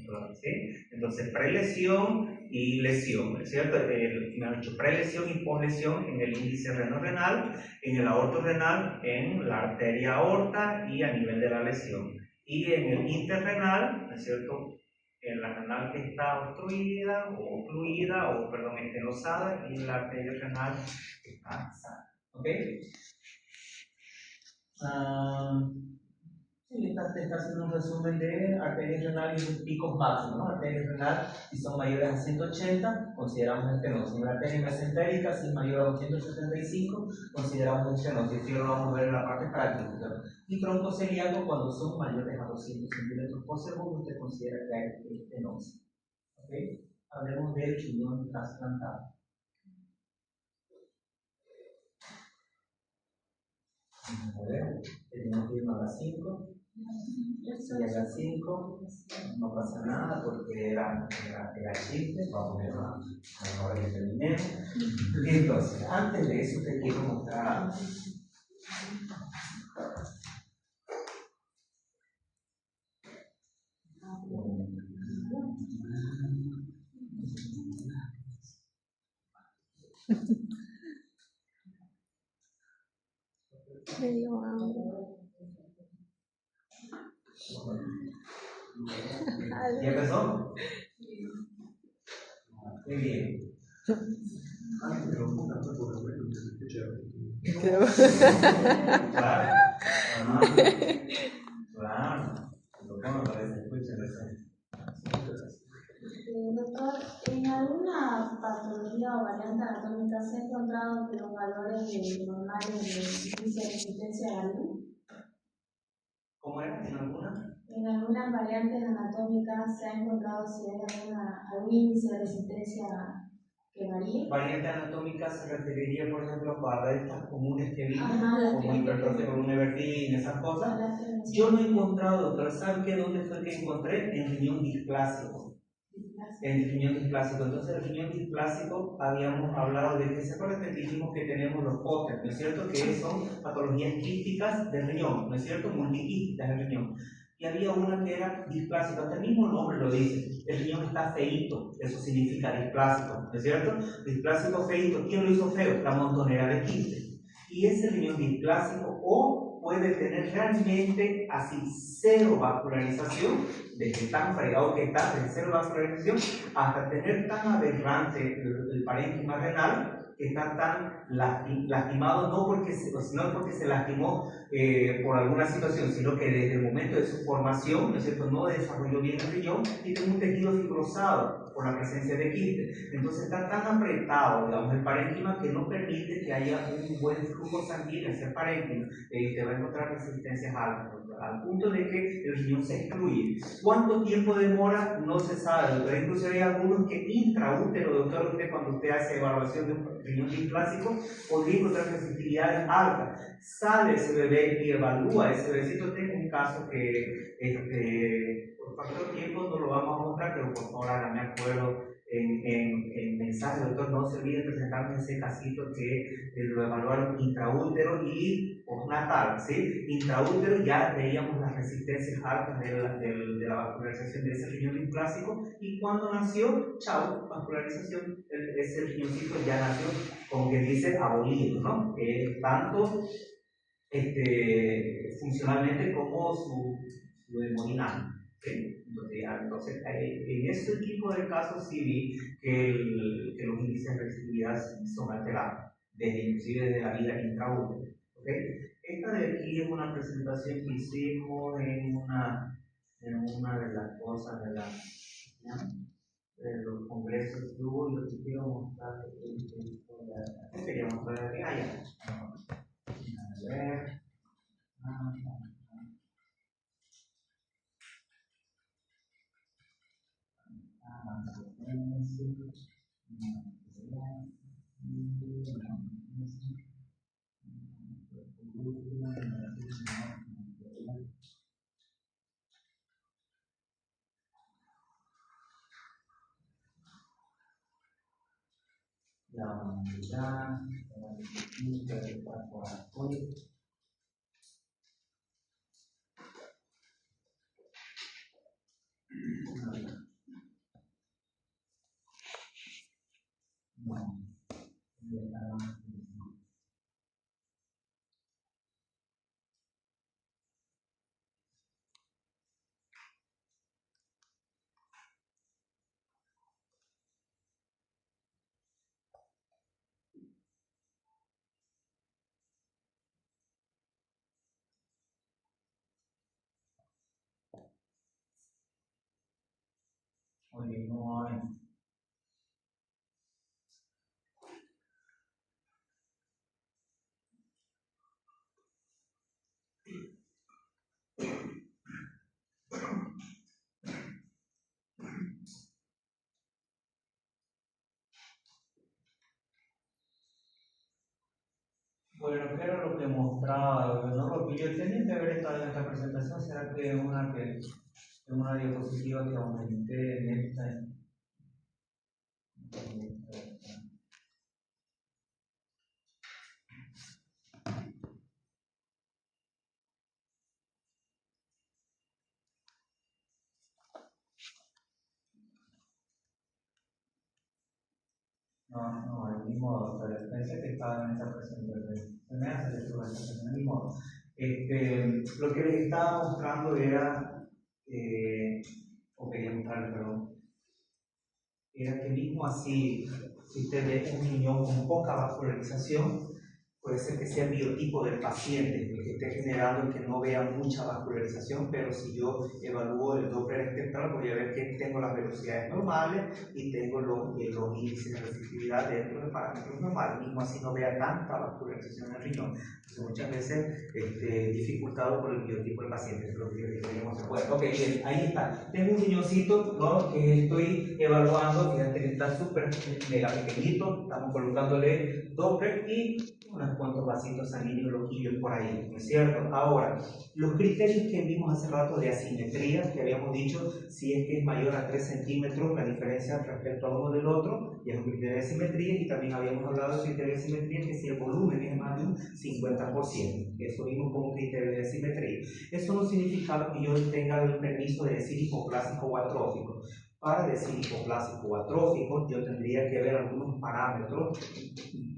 ¿sí? Entonces, prelesión y lesión, ¿no es cierto? Me han hecho prelesión y poslesión en el índice renorrenal, en el aortorrenal, en la arteria aorta y a nivel de la lesión. Y en el interrenal, ¿no es cierto? En la renal que está obstruida o ocluida, o perdón, estenosada, y en la arteria renal que está sana. ¿Ok? Sí, está haciendo un resumen de arteria renal y sus picos máximos, ¿no? Arteria renal, si son mayores a 180, consideramos estenosis. En la arteria mesentérica, si es mayor a 275, consideramos estenosis. Esto lo vamos a ver en la parte práctica. Y troncocelíaco, cuando son mayores a 200 centímetros por segundo, usted considera que hay estenosis. ¿Ok? Hablemos del riñón trasplantado. A ver, tenemos que irnos a las 5. Si a las 5 no pasa nada porque era chiste, vamos a ver ahora que terminemos. Entonces, antes de eso te quiero mostrar Me dio hambre. ¿Ya empezó? Muy bien. Creo. Claro. Claro. ¿Cómo parece? Escuchen eso. Doctor, ¿en alguna patología o variante anatómica se ha encontrado que los valores normales de índice de resistencia a la luz? ¿Cómo era? ¿En alguna? En algunas variantes anatómicas se ha encontrado si hay algún índice de resistencia que varíe. Variante anatómica se referiría, por ejemplo, a estas comunes que vimos, Ajá, como hipertrofia columna-vertebral, esas cosas. Yo no he encontrado, doctor, ¿sabe qué? ¿Dónde fue que encontré? En riñón displásico. En riñón displásico. Entonces, el riñón displásico habíamos hablado de que se acuerdan que dijimos que tenemos los póster, ¿no es cierto? Que son patologías quísticas del riñón, ¿no es cierto? Multiquísticas del riñón. Y había una que era displásica, hasta el mismo nombre lo dice, el riñón está feíto, eso significa displásico, ¿no es cierto? Displásico feíto, ¿quién lo hizo feo? La montonera de quiste. Y ese riñón displásico o puede tener realmente así cero vascularización, desde tan fregado que está, desde cero vascularización, hasta tener tan aberrante el parénquima renal, que está tan lastimado, no porque se lastimó por alguna situación, sino que desde el momento de su formación, ¿no es cierto?, no desarrolló bien el riñón y tiene un tejido fibrosado por la presencia de quiste. Entonces está tan apretado, digamos, el parénquima, que no permite que haya un buen flujo sanguíneo hacia el parénquima, te va a encontrar resistencias altas, al punto de que el riñón se excluye. ¿Cuánto tiempo demora? No se sabe, doctor. Incluso hay algunos que intraútero, doctor, usted cuando usted hace evaluación de un riñón displásico, podría encontrar sensibilidades altas. Sale ese bebé y evalúa ese bebecito. Tengo un caso que por factor tiempo no lo vamos a mostrar, pero por favor hágame acuerdo en mensaje, doctor, no se olvide presentarme ese casito que lo evaluaron intraútero y postnatal, ¿sí? Intraútero ya veíamos las resistencias altas de la vascularización de ese riñón displásico, y cuando nació, chao, vascularización, ese riñoncito ya nació, como que dice, abolido, ¿no? Tanto funcionalmente como su hemodinamia. ¿Sí? Entonces, en este tipo de casos sí vi que los índices de resistividad son alterados, inclusive desde la vida intraútero. ¿Okay? Esta de aquí es una presentación que hicimos en una de las cosas de los congresos que hubo, y lo que quiero mostrar ¿qué quería mostrar aquí? Ya. A ver. La humanidad, oye, no hay. Bueno, ¿qué era lo que mostraba? No, lo que yo tenía que haber estado en esta presentación, será que en una diapositiva que aumenté en esta. No, del mismo modo, pero pensé que estaba en esta presentación. Se me hace que estuvo en esta presentación, del mismo modo. Lo que les estaba mostrando era, o quería mostrar, perdón, era que mismo así, si usted ve un riñón con poca vascularización, puede ser que sea el biotipo del paciente el que esté generando que no vea mucha vascularización, pero si yo evalúo el Doppler espectral, voy a ver que tengo las velocidades normales y tengo los índices de resistividad dentro de parámetros normales, mismo así no vea tanta vascularización en el riñón. Entonces, muchas veces dificultado por el biotipo del paciente, eso es lo que deberíamos hacer. Bueno, ok, bien, ahí está. Tengo un riñoncito, ¿no?, que estoy evaluando, fíjate que está súper mega pequeñito, estamos colocándole Doppler y unos cuantos vasitos sanguíneos loquillos por ahí, ¿no es cierto? Ahora, los criterios que vimos hace rato de asimetría, que habíamos dicho, si es que es mayor a 3 centímetros la diferencia respecto a uno del otro, y es un criterio de asimetría, y también habíamos hablado del criterio de asimetría, que si el volumen es más de un 50%, eso vimos como criterio de asimetría. Eso no significa que yo tenga el permiso de decir hipoplásico o atrófico. Para decir hipoplásico o atrófico, yo tendría que ver algunos parámetros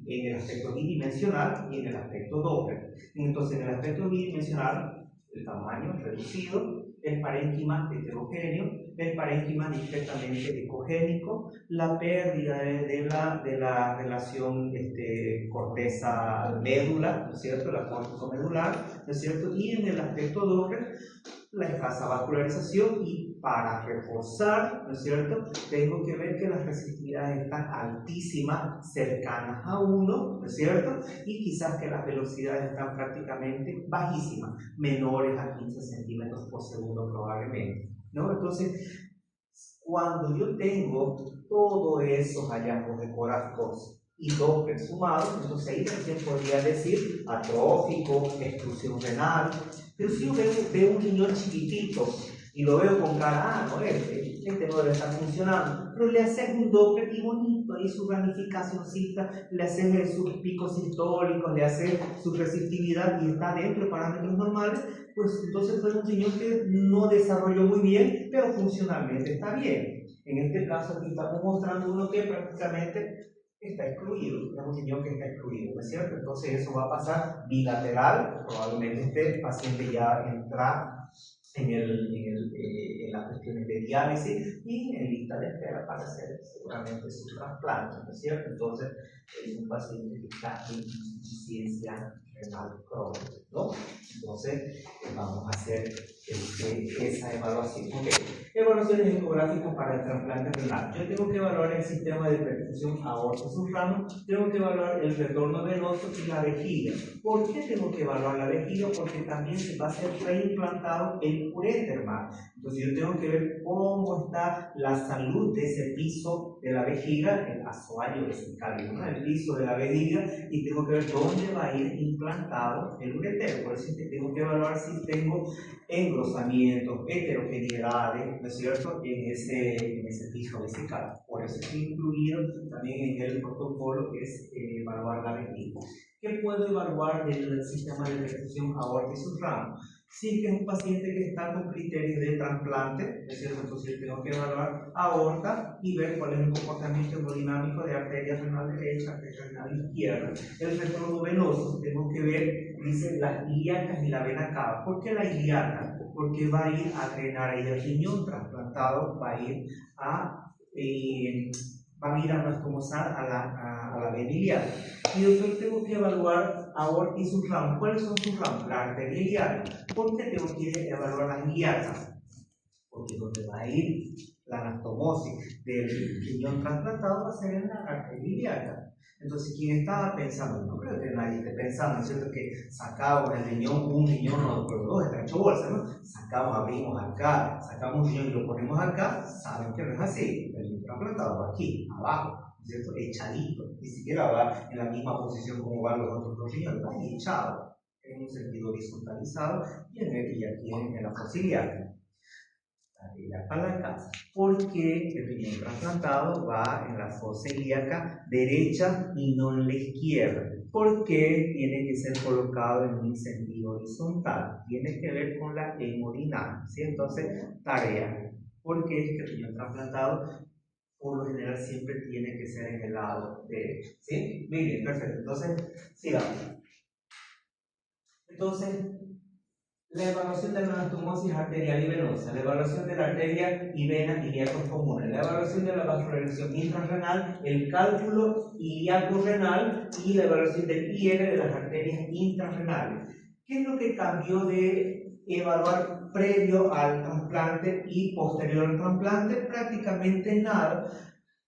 en el aspecto bidimensional y en el aspecto Doppler. Entonces, en el aspecto bidimensional, el tamaño reducido, el parénquima heterogéneo, el parénquima discretamente ecogénico, la pérdida de la relación corteza-médula, ¿no es cierto?, la córtico-medular, ¿no es cierto?, y en el aspecto Doppler, la escasa vascularización, y para reforzar, ¿no es cierto?, tengo que ver que las resistividades están altísimas, cercanas a 1, ¿no es cierto?, y quizás que las velocidades están prácticamente bajísimas, menores a 15 centímetros por segundo probablemente, ¿no? Entonces, cuando yo tengo todos esos hallazgos ecográficos y Doppler sumados, entonces ahí también podría decir atrófico, extrusión renal. Pero si yo veo un riñón chiquitito y lo veo con cara, no, este no debe estar funcionando, pero le haces un Doppler y bonito, ahí su ramificacióncita, le haces sus picos sistólicos, le haces su resistividad y está dentro de parámetros normales, pues entonces fue un riñón que no desarrolló muy bien, pero funcionalmente está bien. En este caso aquí estamos mostrando uno que prácticamente está excluido, es un riñón que está excluido, ¿no es cierto? Entonces eso va a pasar bilateral, probablemente este paciente ya entra en las cuestiones de diálisis y en lista de espera para hacer seguramente su trasplante, ¿no es cierto? Entonces es un paciente que está en insuficiencia renal crónica, ¿no? Entonces vamos a hacer esa evaluación. Okay. Evaluaciones ecográficas para el trasplante renal. Yo tengo que evaluar el sistema de perfusión aorto-sufragio, tengo que evaluar el retorno venoso y la vejiga. ¿Por qué tengo que evaluar la vejiga? Porque también se va a ser reimplantado el uréter. Entonces yo tengo que ver cómo está la salud de ese piso de la vejiga, el asoalio vesical, ¿no? El piso de la vejiga, y tengo que ver dónde va a ir implantado el ureter. Por eso es que tengo que evaluar si tengo engrosamientos, heterogeneidades, ¿no es cierto?, en ese piso vesical. Por eso es incluido también en el protocolo que es evaluar la vejiga. ¿Qué puedo evaluar del sistema de perfusión aorta y sufragio? Si es un paciente que está con criterios de trasplante, es cierto, entonces tengo que evaluar aorta y ver cuál es el comportamiento hemodinámico de arteria renal derecha, arteria renal izquierda. El retorno venoso, tengo que ver, dice, las ilíacas y la vena cava. ¿Por qué la ilíaca? Porque va a ir a drenar ahí el riñón trasplantado, va a ir a anastomosar a la vena ilíaca. Y después tengo que evaluar aorta y sus ramos. ¿Cuáles son sus ramos? La arteria ilíaca. ¿Por qué tengo que evaluar las ilíacas? Porque donde va a ir la anastomosis del riñón trasplantado va a ser en la arteria ilíaca. Entonces, ¿quién estaba pensando? No creo que nadie esté pensando, ¿no es cierto?, que sacamos el riñón, un riñón, no, pero dos, está hecho bolsa, ¿no? Sacamos, abrimos acá, sacamos un riñón y lo ponemos acá, saben que no es así. El riñón trasplantado va aquí, abajo, ¿no es cierto?, echadito, ni siquiera va en la misma posición como van los otros dos riñones, va ahí echado, en un sentido horizontalizado y aquí en la fosa ilíaca. La palanca, porque el riñón trasplantado va en la fosa ilíaca derecha y no en la izquierda, porque tiene que ser colocado en un sentido horizontal, tiene que ver con la hemodinamia, ¿sí? Entonces, tarea, porque es que el riñón trasplantado por lo general siempre tiene que ser en el lado derecho, ¿sí? Muy bien, perfecto, entonces sigamos. Entonces, la evaluación de la anastomosis arterial y venosa, la evaluación de la arteria y vena ilíacos comunes, la evaluación de la vascularización intrarrenal, el cálculo ilíaco-renal y la evaluación del IR de las arterias intrarrenales. ¿Qué es lo que cambió de evaluar previo al trasplante y posterior al trasplante? Prácticamente nada.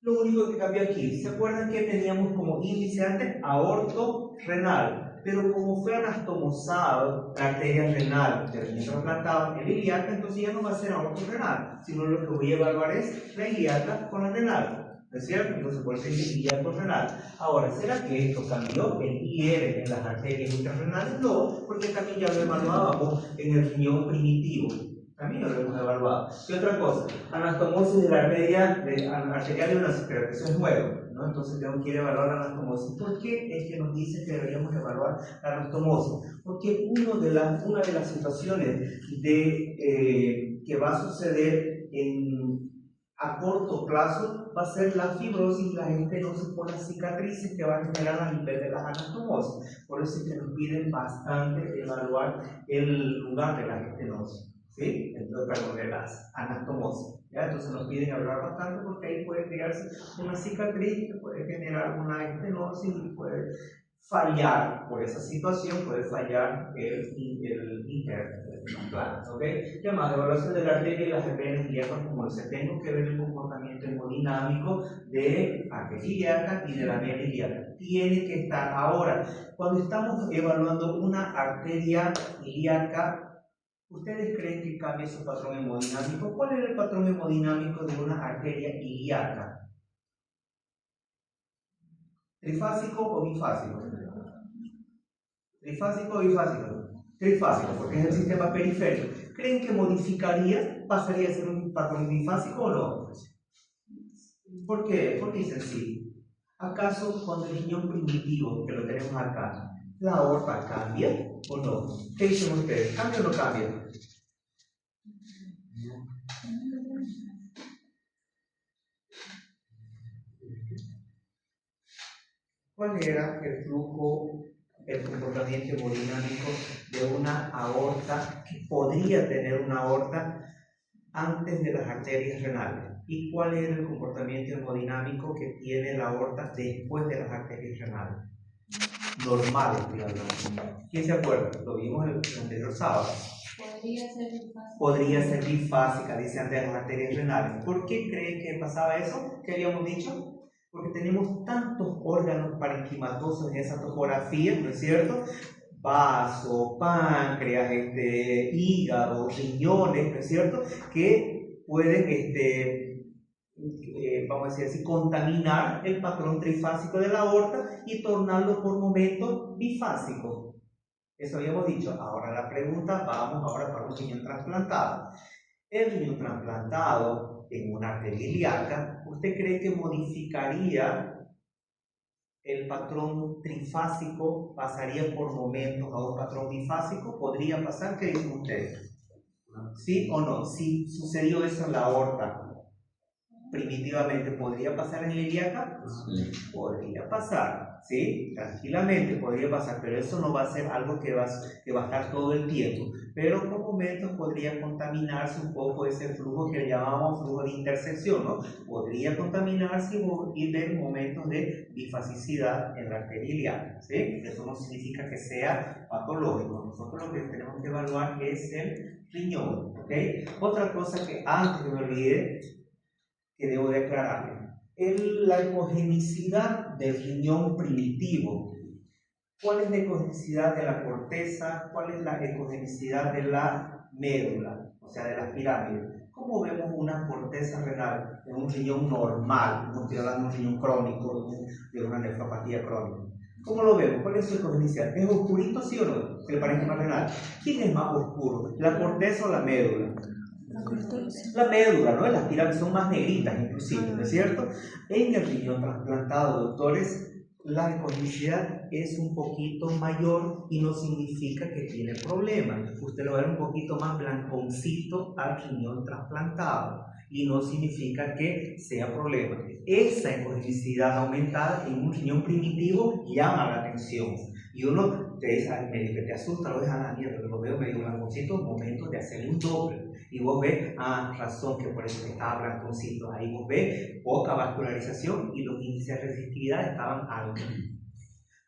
Lo único que cambió aquí, ¿se acuerdan que teníamos como índice antes aorto-renal? Pero como fue anastomosado la arteria renal del riñón trasplantado, el ilíaca, entonces ya no va a ser aorto-renal, sino lo que voy a evaluar es la ilíaca con la renal, ¿no es cierto? Entonces por eso es ilíaco-renal. Ahora, ¿será que esto cambió el IR en las arterias intrarrenales? No, porque también ya lo evaluábamos en el riñón primitivo. También lo hemos evaluado. ¿Qué otra cosa? Anastomosis de la arterial de venosa, pero eso es nuevo, ¿no? Entonces tengo que ir a evaluar la anastomosis. ¿Por qué es que nos dice que deberíamos evaluar la anastomosis? Porque una de las situaciones que va a suceder a corto plazo va a ser la fibrosis y la estenosis por las cicatrices que va a generar a nivel de las anastomosis. Por eso es que nos piden bastante evaluar el lugar de la estenosis, ¿sí? Entonces, perdón, de las anastomosis. ¿Ya? Entonces nos piden evaluar bastante porque ahí puede crearse una cicatriz que puede generar una estenosis y puede fallar por esa situación, puede fallar el interno. ¿Ok? ¿Qué más? Evaluación de la arteria y las venas ilíacas, como se tengo que ver el comportamiento hemodinámico de arteria ilíaca y de la vena ilíaca. Tiene que estar. Ahora, cuando estamos evaluando una arteria ilíaca, ¿ustedes creen que cambia su patrón hemodinámico? ¿Cuál es el patrón hemodinámico de una arteria ilíaca? ¿Trifásico o bifásico? ¿Trifásico o bifásico? Trifásico, porque es el sistema periférico. ¿Creen que modificaría, pasaría a ser un patrón bifásico o no? ¿Por qué? Porque dicen sí. ¿Acaso cuando el riñón primitivo, que lo tenemos acá, la aorta cambia o no? ¿Qué dicen ustedes? ¿Cambia o no cambia? ¿Cuál era el flujo, el comportamiento hemodinámico de una aorta que podría tener una aorta antes de las arterias renales? ¿Y cuál era el comportamiento hemodinámico que tiene la aorta después de las arterias renales? Normal, estoy hablando. ¿Quién se acuerda? Lo vimos el anterior sábado. Podría ser bifásica, dice antes de las arterias renales. ¿Por qué creen que pasaba eso? ¿Qué habíamos dicho? Porque tenemos tantos órganos parenquimatosos en esa topografía, ¿no es cierto? Vaso, páncreas, hígado, riñones, ¿no es cierto? Que pueden, vamos a decir así, contaminar el patrón trifásico de la aorta y tornarlo por momentos bifásico. Eso habíamos dicho. Ahora la pregunta, vamos ahora para un riñón trasplantado. El riñón trasplantado en una arteria ilíaca, ¿usted cree que modificaría el patrón trifásico? ¿Pasaría por momentos a un patrón bifásico? ¿Podría pasar? ¿Qué dicen ustedes? ¿Sí o no? Si sucedió eso en la aorta, primitivamente, ¿podría pasar en la ilíaca? Sí. Podría pasar, ¿sí? Tranquilamente podría pasar, pero eso no va a ser algo que va a estar todo el tiempo. Pero por momentos podría contaminarse un poco ese flujo que le llamamos flujo de intersección, ¿no? Podría contaminarse y ver momentos de bifasicidad en la arteria ilíaca, ¿sí? Eso no significa que sea patológico. Nosotros lo que tenemos que evaluar es el riñón, ¿ok? Otra cosa que antes que me olvide, que debo de aclararle, la ecogenicidad del riñón primitivo. ¿Cuál es la ecogenicidad de la corteza? ¿Cuál es la ecogenicidad de la médula? O sea, de las pirámides. ¿Cómo vemos una corteza renal en un riñón normal? No estoy hablando de un riñón crónico, de una nefropatía crónica. ¿Cómo lo vemos? ¿Cuál es su ecogenicidad? ¿Es oscurito, sí o no? El parénquima renal. ¿Quién es más oscuro? ¿La corteza o la médula? La médula, ¿no? Las pirámides son más negritas inclusive, ¿no es cierto? En el riñón trasplantado, doctores, la ecogenicidad es un poquito mayor y no significa que tiene problemas. Usted lo ve un poquito más blanconcito al riñón trasplantado y no significa que sea problema. Esa ecogenicidad aumentada en un riñón primitivo llama la atención. Y uno te dice, medio que te asusta, lo deja a la mierda, lo veo medio blanconcito, momentos de hacerle un doble. Y vos ves, razón que por eso estaba blanconcito. Ahí vos ves poca vascularización y los índices de resistividad estaban altos.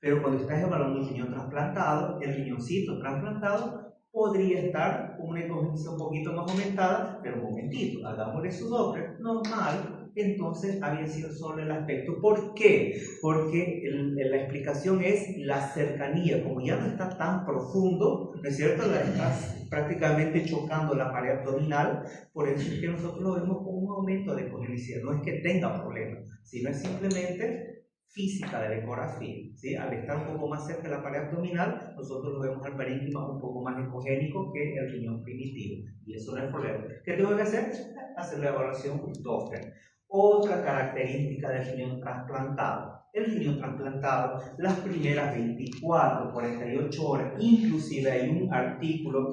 Pero cuando estás evaluando un riñón trasplantado, el riñoncito trasplantado podría estar con una ecogenicidad un poquito más aumentada, pero un momentito, hagámosle su doble, normal. Entonces había sido solo el aspecto. ¿Por qué? Porque la explicación es la cercanía. Como ya no está tan profundo, ¿no es cierto? Estás prácticamente chocando la pared abdominal. Por eso es que nosotros lo vemos como un aumento de ecogenicidad. No es que tenga problemas, sino es simplemente física de la ecografía, ¿sí? Al estar un poco más cerca de la pared abdominal, nosotros lo vemos al parénquima un poco más ecogénico que el riñón primitivo. Y eso no es problema. ¿Qué tengo que hacer? Hacer la evaluación Doppler. Otra característica del riñón trasplantado. El riñón trasplantado, las primeras 24, 48 horas, inclusive hay un artículo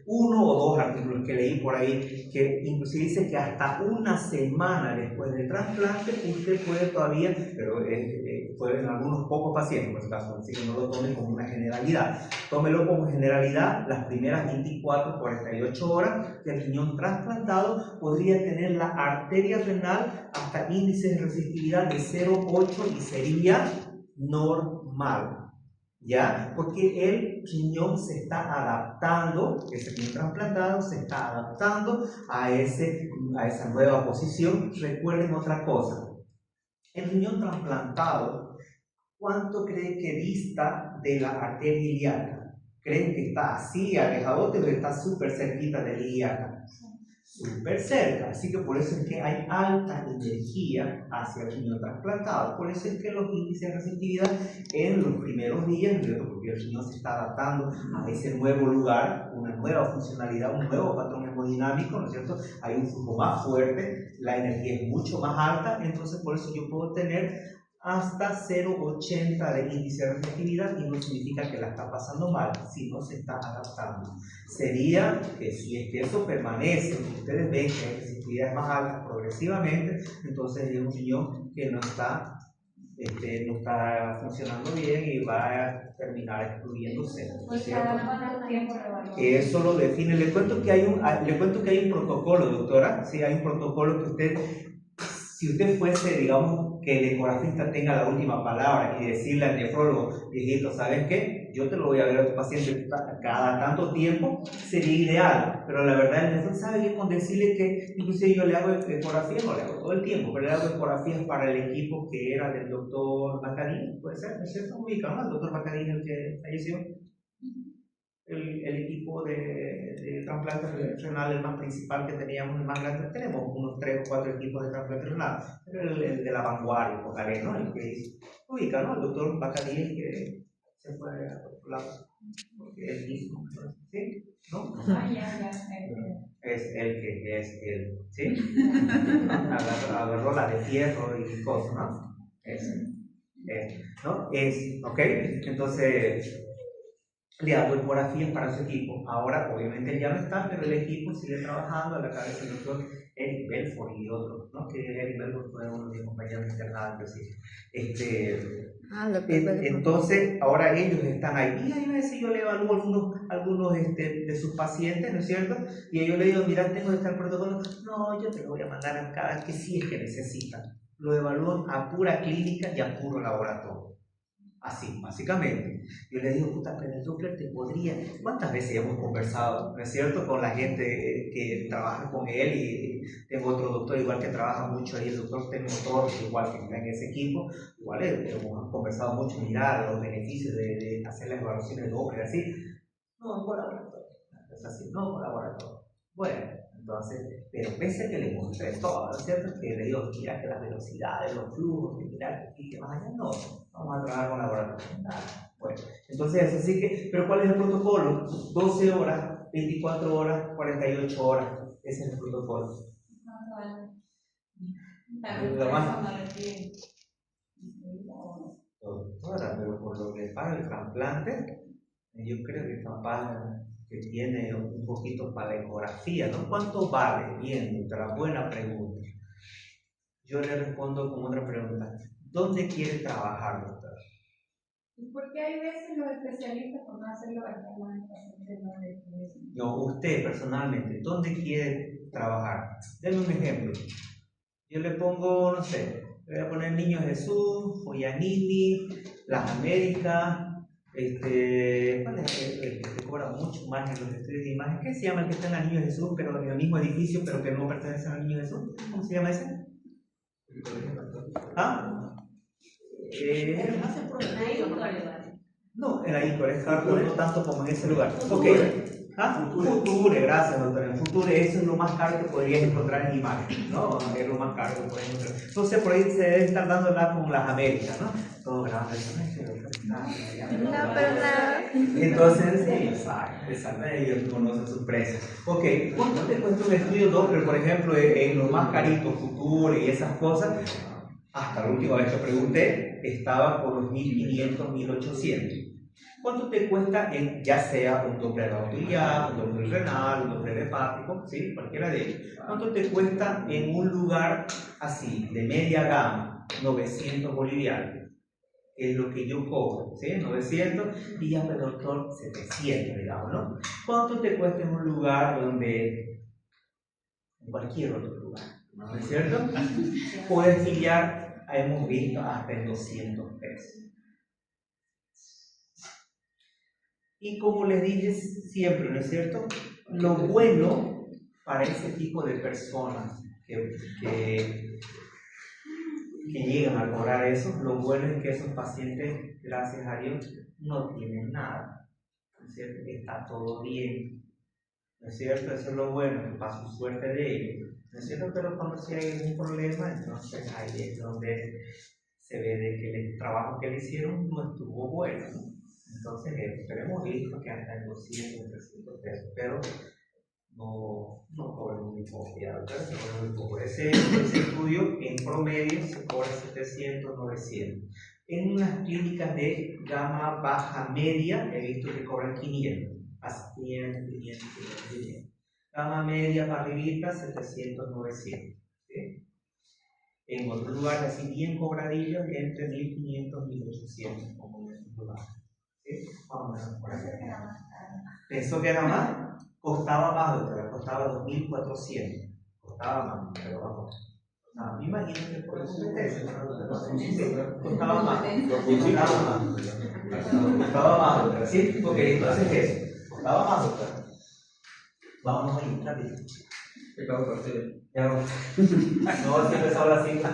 uno o dos artículos que leí por ahí, que inclusive dice que hasta una semana después del trasplante usted puede todavía, pero puede en algunos pocos pacientes, por si acaso, así que no lo tome como una generalidad, tómelo como generalidad, las primeras 24, 48 horas del riñón trasplantado podría tener la arteria renal hasta índices de resistividad de 0,8 y sería normal, ¿ya? Porque el riñón se está adaptando, ese riñón trasplantado se está adaptando a esa nueva posición. Recuerden otra cosa, el riñón trasplantado, ¿cuánto cree que dista de la arteria ilíaca? ¿Creen que está así, alejado, o está súper cerquita de la ilíaca? Súper cerca, así que por eso es que hay alta energía hacia el riñón trasplantado. Por eso es que los índices de resistividad en los primeros días, porque el riñón se está adaptando a ese nuevo lugar, una nueva funcionalidad, un nuevo patrón hemodinámico, ¿no es cierto? Hay un flujo más fuerte, la energía es mucho más alta, entonces por eso yo puedo tener hasta 0,80 de índice de resistividad y no significa que la está pasando mal, sino se está adaptando. Sería que si es que eso permanece, ustedes ven que la resistividad es más alta progresivamente, entonces es un riñón que no está funcionando bien y va a terminar excluyéndose. Eso lo define. Le cuento que hay un protocolo, doctora. Sí, hay un protocolo que usted, si usted fuese, digamos, que el ecografista tenga la última palabra y decirle al nefrólogo, viejito, ¿sabes qué? Yo te lo voy a ver a tu paciente cada tanto tiempo, sería ideal, pero la verdad el nefrólogo sabe que con decirle que inclusive yo le hago ecografía, no le hago todo el tiempo, pero le hago ecografías para el equipo que era del doctor Bacadín, puede ser, ¿no es cierto? Ubicado, el doctor Bacadín, el que falleció. El equipo de trasplante renal, el más principal que teníamos, el más grande, tenemos unos 3 o 4 equipos de trasplante renal, pero el de la vanguardia, ¿no? El que hizo, ubica, ¿no? El doctor Bacadí, que se fue a otro lado, porque él mismo, ¿sí? ¿No? Es el que es él, ¿sí? Agarró la de fierro y cosas, ¿no? ¿No? ¿Ok? Entonces, le hago ecografías para su equipo. Ahora, obviamente, él ya no está, pero el equipo sigue trabajando a la cabeza del doctor Eric Belfort y otros, ¿no? Que Eric Belfort fue uno de mis compañeros internados. Entonces, ahora ellos están ahí. Y a veces yo le evalúo algunos de sus pacientes, ¿no es cierto? Y yo le digo, mira, tengo que estar el protocolo. No, yo te lo voy a mandar a cada que sí es que necesitan. Lo evalúan a pura clínica y a puro laboratorio. Así, básicamente. Yo le digo, puta, pero el doctor te podría... ¿Cuántas veces hemos conversado, no es cierto, con la gente que trabaja con él? Y tengo otro doctor igual que trabaja mucho ahí, el doctor Temo Torres, igual que está en ese equipo. Igual hemos conversado mucho, mirar los beneficios de hacer las evaluaciones de Doppler, así. No, en laboratorio. Es así, no en laboratorio. Bueno, entonces, pero pese a que le mostré todo, ¿no es cierto? Que le digo, mira que las velocidades, los flujos, que mira que más allá, no, vamos a trabajar con laboratorio. Bueno, entonces, así que, pero ¿cuál es el protocolo? 12 horas, 24 horas, 48 horas, ese es el protocolo. Doctora, pero por lo que para el trasplante, yo creo que capaz que tiene un poquito para la ecografía, ¿no? ¿Cuánto vale? Bien, doctora, buena pregunta. Yo le respondo con otra pregunta. ¿Dónde quiere trabajar, doctora? Porque hay veces los especialistas por no hacerlo no, usted personalmente, ¿dónde quiere trabajar? Denme un ejemplo. Yo le pongo, no sé, le voy a poner Niño Jesús, Foyanini, Las Américas. ¿Cuál es el que cobra mucho más en los estudios de imagen? ¿Qué se llama el que está en la Niño Jesús, pero en el mismo edificio, pero que no pertenece al Niño Jesús? ¿Cómo se llama ese? ¿Ah? No, en la Icor, es no tanto como en ese lugar. Ok, Ah, Future, gracias doctora. En Future eso es lo más caro que podrías encontrar en imagen, ¿no? Es lo más caro que puedes encontrar. Entonces por ahí se debe estar dando con las Américas, ¿no? Todo grande, No, pero nada. entonces, sí, exacto, ellos conocen sus precios. Ok, ¿cuánto te cuesta un estudio Doppler, por ejemplo, en los más caritos, Future y esas cosas? Hasta la última vez que pregunté, estaba por los 1500, 1800. ¿Cuánto te cuesta en, ya sea un Doppler auxiliar, un Doppler renal, un Doppler hepático, ¿sí? Cualquiera de ellos? ¿Cuánto te cuesta en un lugar así, de media gama, 900 bolivianos? Es lo que yo cobro, ¿sí? 900 y ya el doctor 700, digamos, ¿no? ¿Cuánto te cuesta en un lugar donde, en cualquier otro lugar, ¿no es cierto? Puedes filiar, hemos visto, hasta en 200 pesos. Y como les dije siempre, ¿no es cierto? Lo bueno para ese tipo de personas que llegan a cobrar eso, lo bueno es que esos pacientes, gracias a Dios, no tienen nada, ¿no es cierto? Está todo bien, ¿no es cierto? Eso es lo bueno, que para su suerte de ellos, ¿no es cierto? Pero cuando sí hay algún problema, entonces ahí es donde se ve de que el trabajo que le hicieron no estuvo bueno, ¿no? Entonces, pero hemos visto que hasta en 200, 300 pesos, pero no cobran muy poco, ya, ¿verdad? No cobran muy poco. Ese estudio en promedio se cobra 700, 900. En unas clínicas de gama baja media he visto que cobran 500, hasta 500, 500, 500. Gama media para arribita, 700, 900. ¿Sí? En otros lugares así bien cobradillos, entre 1500 y 1800, como en estos lugares. ¿Sí? Vamos a ver por aquí. Pensó que era más, costaba más, doctora, costaba 2400. Costaba más, pero vamos. No, imagínate por eso costaba más. Costaba más, doctora. ¿Sí? Ok, entonces eso. Costaba más, doctora. Vamos a ir rápido. Ya no, siempre es ahora sí. ¿No?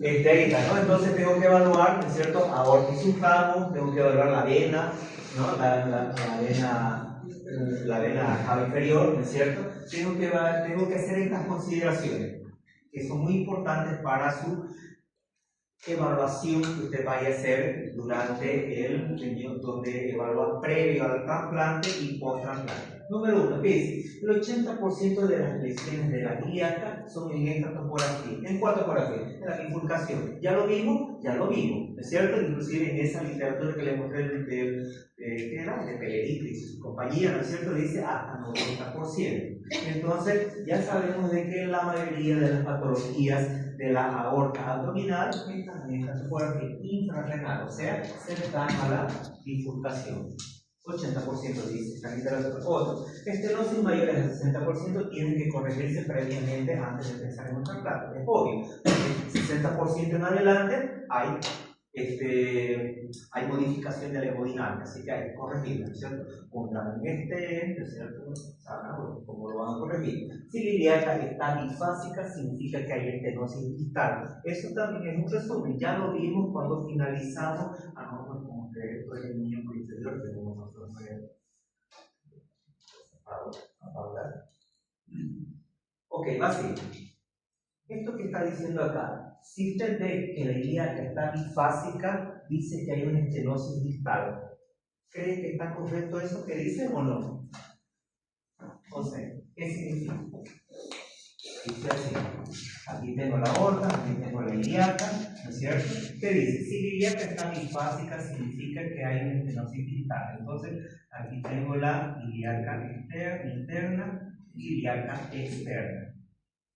Entonces tengo que evaluar, ¿no es cierto? Aorta y sulfamo, tengo que evaluar la vena, ¿no? La vena cava inferior, ¿no es cierto? Tengo que hacer estas consideraciones que son muy importantes para su evaluación que usted vaya a hacer durante el periodo donde evalúa previo al trasplante y post-trasplante. Número 1, ¿qué dice? El 80% de las lesiones de la ilíaca son en esta topografía. ¿En cuál topografía? En la bifurcación. ¿Ya lo vimos? Ya lo vimos, ¿no es cierto? Inclusive en esa literatura que le mostré de Pellegrini y su compañía, ¿no es cierto? Dice hasta 90%. Entonces, ya sabemos de que la mayoría de las patologías de la aorta abdominal están en esta topografía infrarrenal, o sea, cercana a la bifurcación. 80% dice esta literatura. Otro, estenosis mayores al 60% tienen que corregirse previamente antes de pensar en un trasplante. Es obvio. 60% en adelante hay modificación de la hemodinámica, así que hay que corregirla, ¿no es cierto? Pondrán ¿no es cierto? Sabrán cómo lo van a corregir. Si la ilíaca está bifásica, significa que hay estenosis distal. Eso también es un resumen, ya lo vimos cuando finalizamos, como que esto es el miembro inferior, tenemos nosotros para hablar. Ok, va así. Esto que está diciendo acá, si usted ve que la ilíaca está bifásica, dice que hay una estenosis distal. ¿Cree que está correcto eso que dice o no? O sea, ¿qué significa? Dice así, aquí tengo la aorta, aquí tengo la ilíaca, ¿no es cierto? ¿Qué dice? Si la ilíaca está bifásica, significa que hay una estenosis distal. Entonces, aquí tengo la ilíaca interna y ilíaca externa.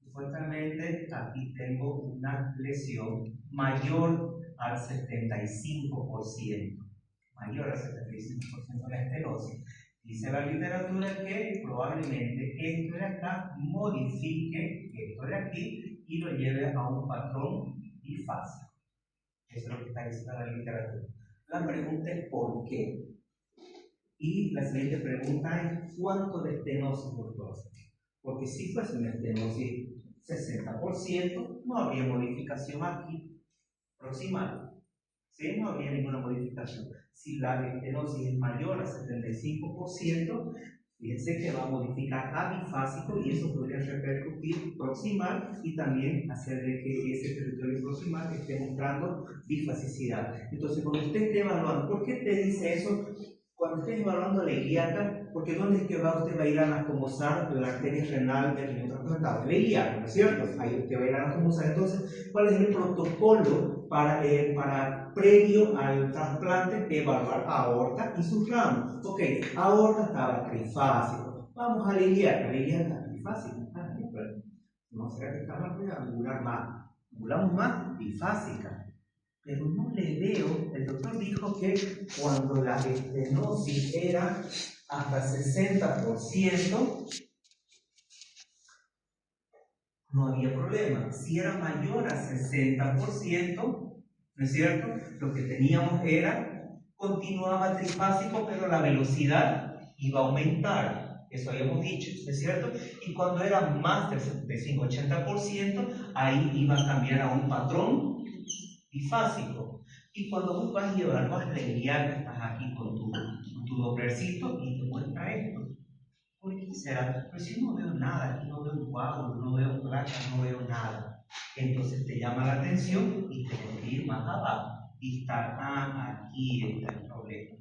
Supuestamente aquí tengo una lesión mayor al 75%, mayor al 75% de la estenosis. Dice la literatura que probablemente esto de acá modifique esto de aquí y lo lleve a un patrón bifásico. Eso es lo que está diciendo la literatura. La pregunta es ¿por qué? Y la siguiente pregunta es ¿cuánto de estenosis doctor? Porque si fuese una estenosis 60%, no habría modificación aquí proximal. ¿Sí? No habría ninguna modificación. Si la estenosis es mayor a 75%, Fíjense que va a modificar a bifásico y eso podría repercutir proximal y también hacer de que ese territorio proximal esté mostrando bifasicidad. Entonces, cuando usted esté evaluando, ¿por qué te dice eso? Cuando estés evaluando la ilíaca, porque ¿dónde es que usted va a ir a anastomosar la arteria renal del riñón trasplantado? En la ilíaca, ¿no es cierto? Ahí usted va a ir a anastomosar. Entonces, ¿cuál es el protocolo para previo al trasplante? Evaluar aorta y sus ramos. Ok, aorta estaba trifásico. Vamos a la ilíaca. La ilíaca está trifásica. No será que está mal, voy a angular más. Angulamos más, bifásica. Pero no le veo, el doctor dijo que cuando la estenosis era hasta 60%, no había problema. Si era mayor a 60%, ¿no es cierto? Lo que teníamos era, continuaba trifásico, pero la velocidad iba a aumentar. Eso habíamos dicho, ¿no es cierto? Y cuando era más del 75-80%, ahí iba a cambiar a un patrón bifásico. Y cuando vos vas y evalúas la ilíaca, estás aquí con tu dopplercito y te muestra esto. ¿Por qué será? Pero si no veo nada, aquí no veo coágulos, no veo placas, no veo nada. Entonces te llama la atención y te voy a ir más abajo. Y está, aquí está el problema.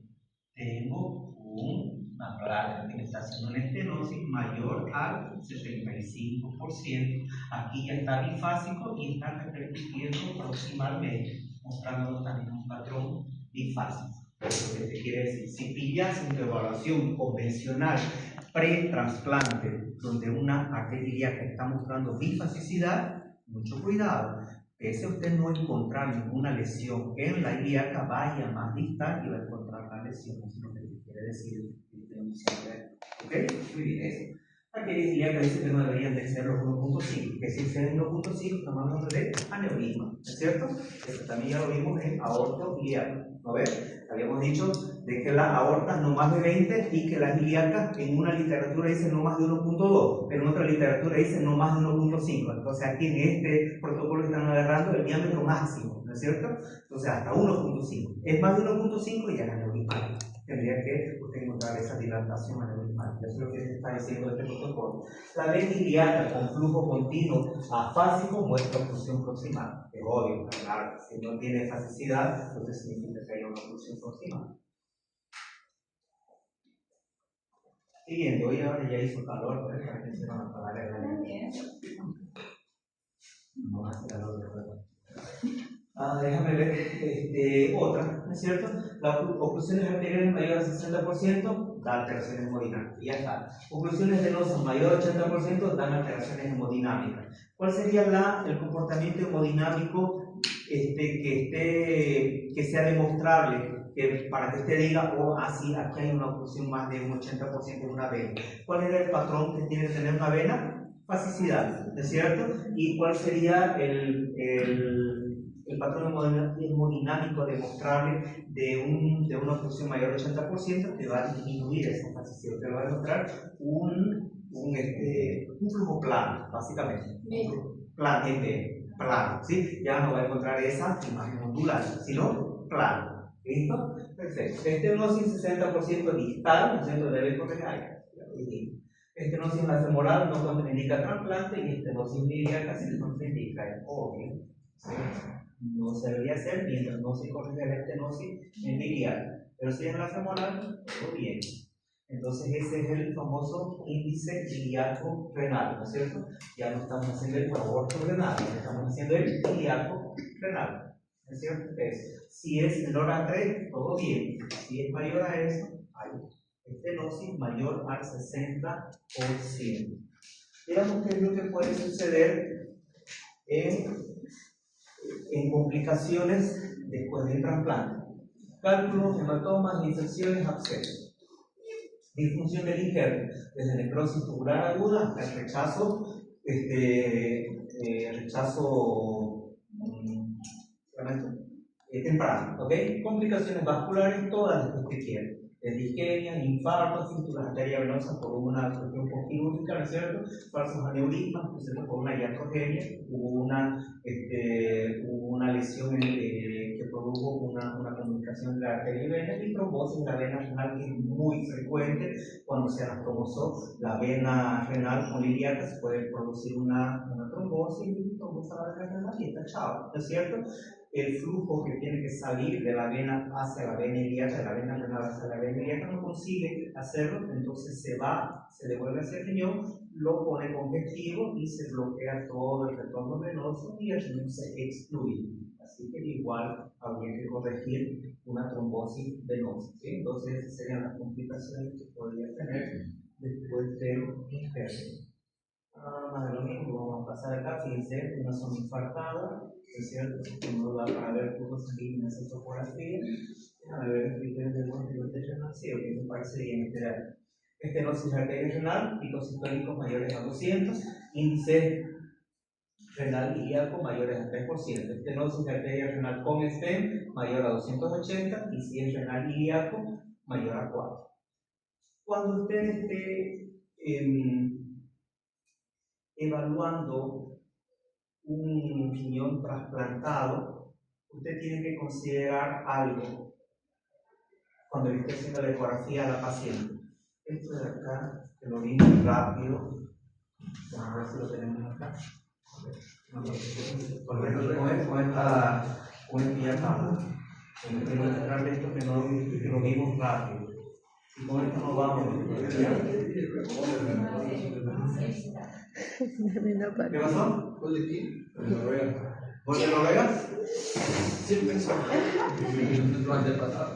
Tengo una placa que me está haciendo una estenosis mayor al 75%. Aquí ya está bifásico y está repercutiendo proximalmente, mostrándonos también un patrón bifásico. Eso que te quiere decir, si pillas en tu evaluación convencional pre-trasplante, donde una arteria ilíaca está mostrando bifasicidad, mucho cuidado. Pese a usted no encontrar ninguna lesión en la ilíaca, vaya más distal y va a encontrar la lesión. Eso es lo que te quiere decir. ¿Ok? Muy bien, eso. Aquella ilíaca dice que no deberían de ser los 1.5, que si exceden 1.5 estamos hablando de aneurisma, ¿es cierto? Eso también ya lo vimos en aorto ilíaco, ¿no ves? Habíamos dicho de que las aortas no más de 20 y que las ilíacas en una literatura dice no más de 1.2, pero en otra literatura dice no más de 1.5. Entonces aquí en este protocolo están agarrando el diámetro máximo, ¿no es cierto? Entonces hasta 1.5. Es más de 1.5 y ya es aneurismático. Tendría que usted encontrar esa dilatación aneurismática. Eso es lo que se está diciendo este protocolo. La vena ilíaca con flujo continuo afásico muestra oclusión proximal. Es obvio, claro. Si no tiene fasicidad, entonces significa que hay una oclusión proximal. Siguiente, hoy ahora ya hizo calor, ¿verdad? Para que se van a apagar el aire. No hace calor de verdad. Déjame ver otra, ¿no es cierto? Las oclusiones arteriales mayores al 60% dan alteraciones hemodinámicas, y ya está. Oclusiones venosas mayores al 80% dan alteraciones hemodinámicas. ¿Cuál sería el comportamiento hemodinámico que sea demostrable? Para que usted diga, así, aquí hay una oclusión más de un 80% de una vena. ¿Cuál era el patrón que tiene que tener una vena? Fasicidad, ¿no es cierto? ¿Y cuál sería el patrón hemodinámico demostrable de una oclusión mayor al 80%? Te va a disminuir esa fasicidad, te va a demostrar un flujo plano, básicamente. Plano, ¿sí? Ya no va a encontrar esa imagen ondular, sino plano. ¿Listo? Perfecto. Estenosis 60% distal, ¿no es cierto? Debe correr aire. Estenosis en la femoral no contraindica trasplante y estenosis ilíaca sí se contraindica, es obvio. ¿Sí? No se debería hacer mientras no se corrige la estenosis en ilíaca. Pero si es en la femoral, todo bien. Entonces ese es el famoso índice ilíaco renal, ¿no es cierto? Ya no estamos haciendo el aborto renal, estamos haciendo el ilíaco renal. ¿No es cierto? Si es menor a 3, todo bien. Si es mayor a eso, hay estenosis mayor al 60%. Digamos que es lo que puede suceder en complicaciones después del trasplante. Cálculos, hematomas, infecciones, abscesos. Disfunción del injerto, desde necrosis tubular aguda hasta el rechazo temprano, ¿ok? Complicaciones vasculares, todas las que usted quiera. Isquemia, infartos, fissuras arterias venosas por una cuestión quirúrgica, ¿no es cierto? Falsos aneurismas, ¿no es cierto? Por una iatrogenia, hubo una lesión que produjo produjo una comunicación de la arteria y vena, y trombosis de la vena renal, que es muy frecuente cuando se anatomizó la vena renal con ilíaca. Se puede producir una trombosis y trombosis de la vena renal y está chao, ¿no es cierto? El flujo que tiene que salir de la vena hacia la vena ilíaca, de la vena renal hacia la vena ilíaca, no consigue hacerlo, entonces se devuelve hacia el riñón, lo pone congestivo y se bloquea todo el retorno venoso y el riñón se excluye. Así que igual habría que corregir una trombosis venosa, ¿sí? Entonces esas serían las complicaciones que podría tener después del injerto. Más de lo mismo, vamos a pasar acá, fíjense, una zona infartada, ¿es cierto? Uno va para ver flujo sanguíneo en esa topografía, a ver el criterio del control de renal, sí, que me parece bien esperar. Estenosis arterial renal, picos sistólicos mayores a 200, índice renal ilíaco mayores a 3%, estenosis arterial renal con stent mayor a 280, y si es renal ilíaco mayor a 4. Cuando usted esté evaluando un riñón trasplantado, usted tiene que considerar algo cuando le esté haciendo la ecografía a la paciente. Esto de acá, que lo vimos rápido, vamos a ver si lo tenemos acá. Con esto que lo vimos rápido. Y con esto nos vamos. ¿Qué pasó? ¿Gol de quién? De Noruega. ¿Gol de Noruega? Sí, pensaba. Lo antepasado.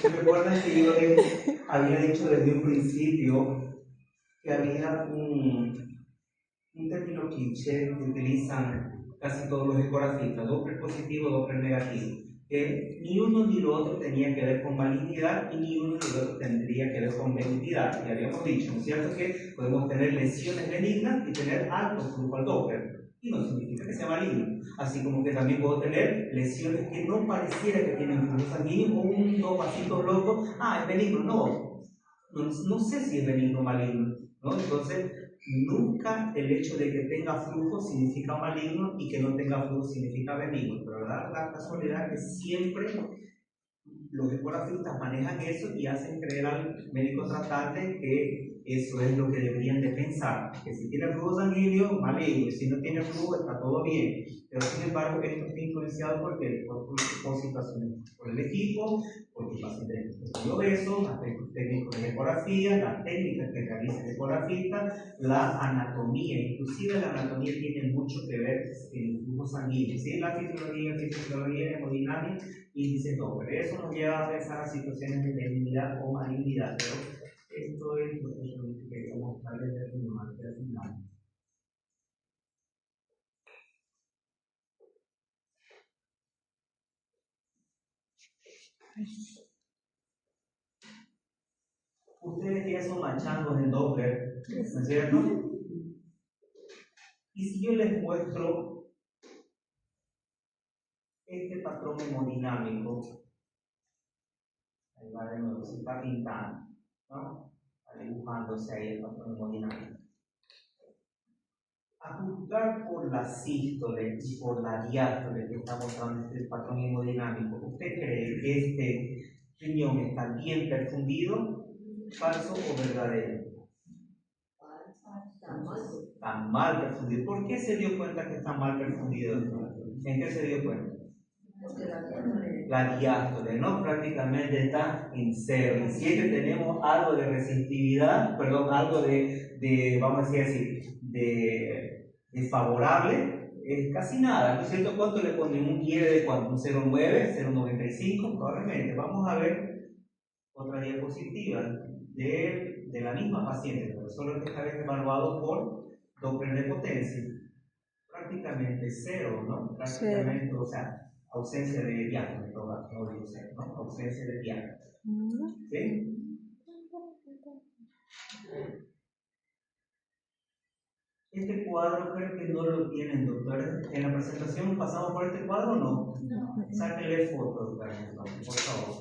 ¿Recuerdan que yo les había dicho desde un principio que había un término cliché que utilizan casi todos los ecografistas, Doppler positivo, Doppler negativo, que ni uno ni lo otro tenía que ver con malignidad y ni uno ni lo otro tendría que ver con benignidad? Y habíamos dicho, ¿no es cierto?, que podemos tener lesiones benignas y tener alto flujo al Doppler, y no significa que sea maligno. Así como que también puedo tener lesiones que no pareciera que tienen flujo sanguíneo, o dos vasitos locos, es benigno. No sé si es benigno o maligno, ¿no? Entonces, nunca el hecho de que tenga flujo significa maligno y que no tenga flujo significa benigno, pero la casualidad es que siempre los ecografistas manejan eso y hacen creer al médico tratante que eso es lo que deberían de pensar, que si tiene flujo sanguíneo, maligno, y si no tiene flujo, está todo bien. Pero sin embargo, esto está influenciado por situaciones, por el equipo, porque el paciente es obeso, aspectos técnicos de ecografía, las técnicas que realiza el ecografista, la anatomía. Inclusive la anatomía tiene mucho que ver en el flujo sanguíneo, ¿sí? La fisiología, hemodinámica, índice Doppler. Eso nos lleva a pensar a situaciones de benignidad o malignidad, pero esto es lo que queríamos mostrarles desde el final. Ustedes ya son machangos en Doppler, ¿no es cierto? Y si yo les muestro este patrón hemodinámico, ahí va de nuevo, se está pintando, ¿no? Está dibujándose ahí el patrón hemodinámico. A juzgar por la sístole y por la diástole que está mostrando este patrón hemodinámico, ¿usted cree que este riñón está bien perfundido, falso o verdadero? Está mal perfundido. ¿Por qué se dio cuenta que está mal perfundido? ¿En qué se dio cuenta? La diástole, ¿no? Prácticamente está en cero. Y si es que tenemos algo de resistividad, perdón, algo de vamos a decir, de favorable, es casi nada, ¿no es cierto? ¿Cuánto le ponen un IE de cuánto? ¿Un 0,9? ¿0,95? Probablemente. Vamos a ver otra diapositiva de la misma paciente, pero solo que esta vez evaluado por Doppler de potencia. Prácticamente cero, ¿no? Prácticamente, cero. O sea, ausencia de diástole, no digo cero, ¿no? Ausencia de diástole. ¿Sí? Este cuadro creo que no lo tienen, doctores. ¿En la presentación pasamos por este cuadro o no? Sáquenle fotos, por favor.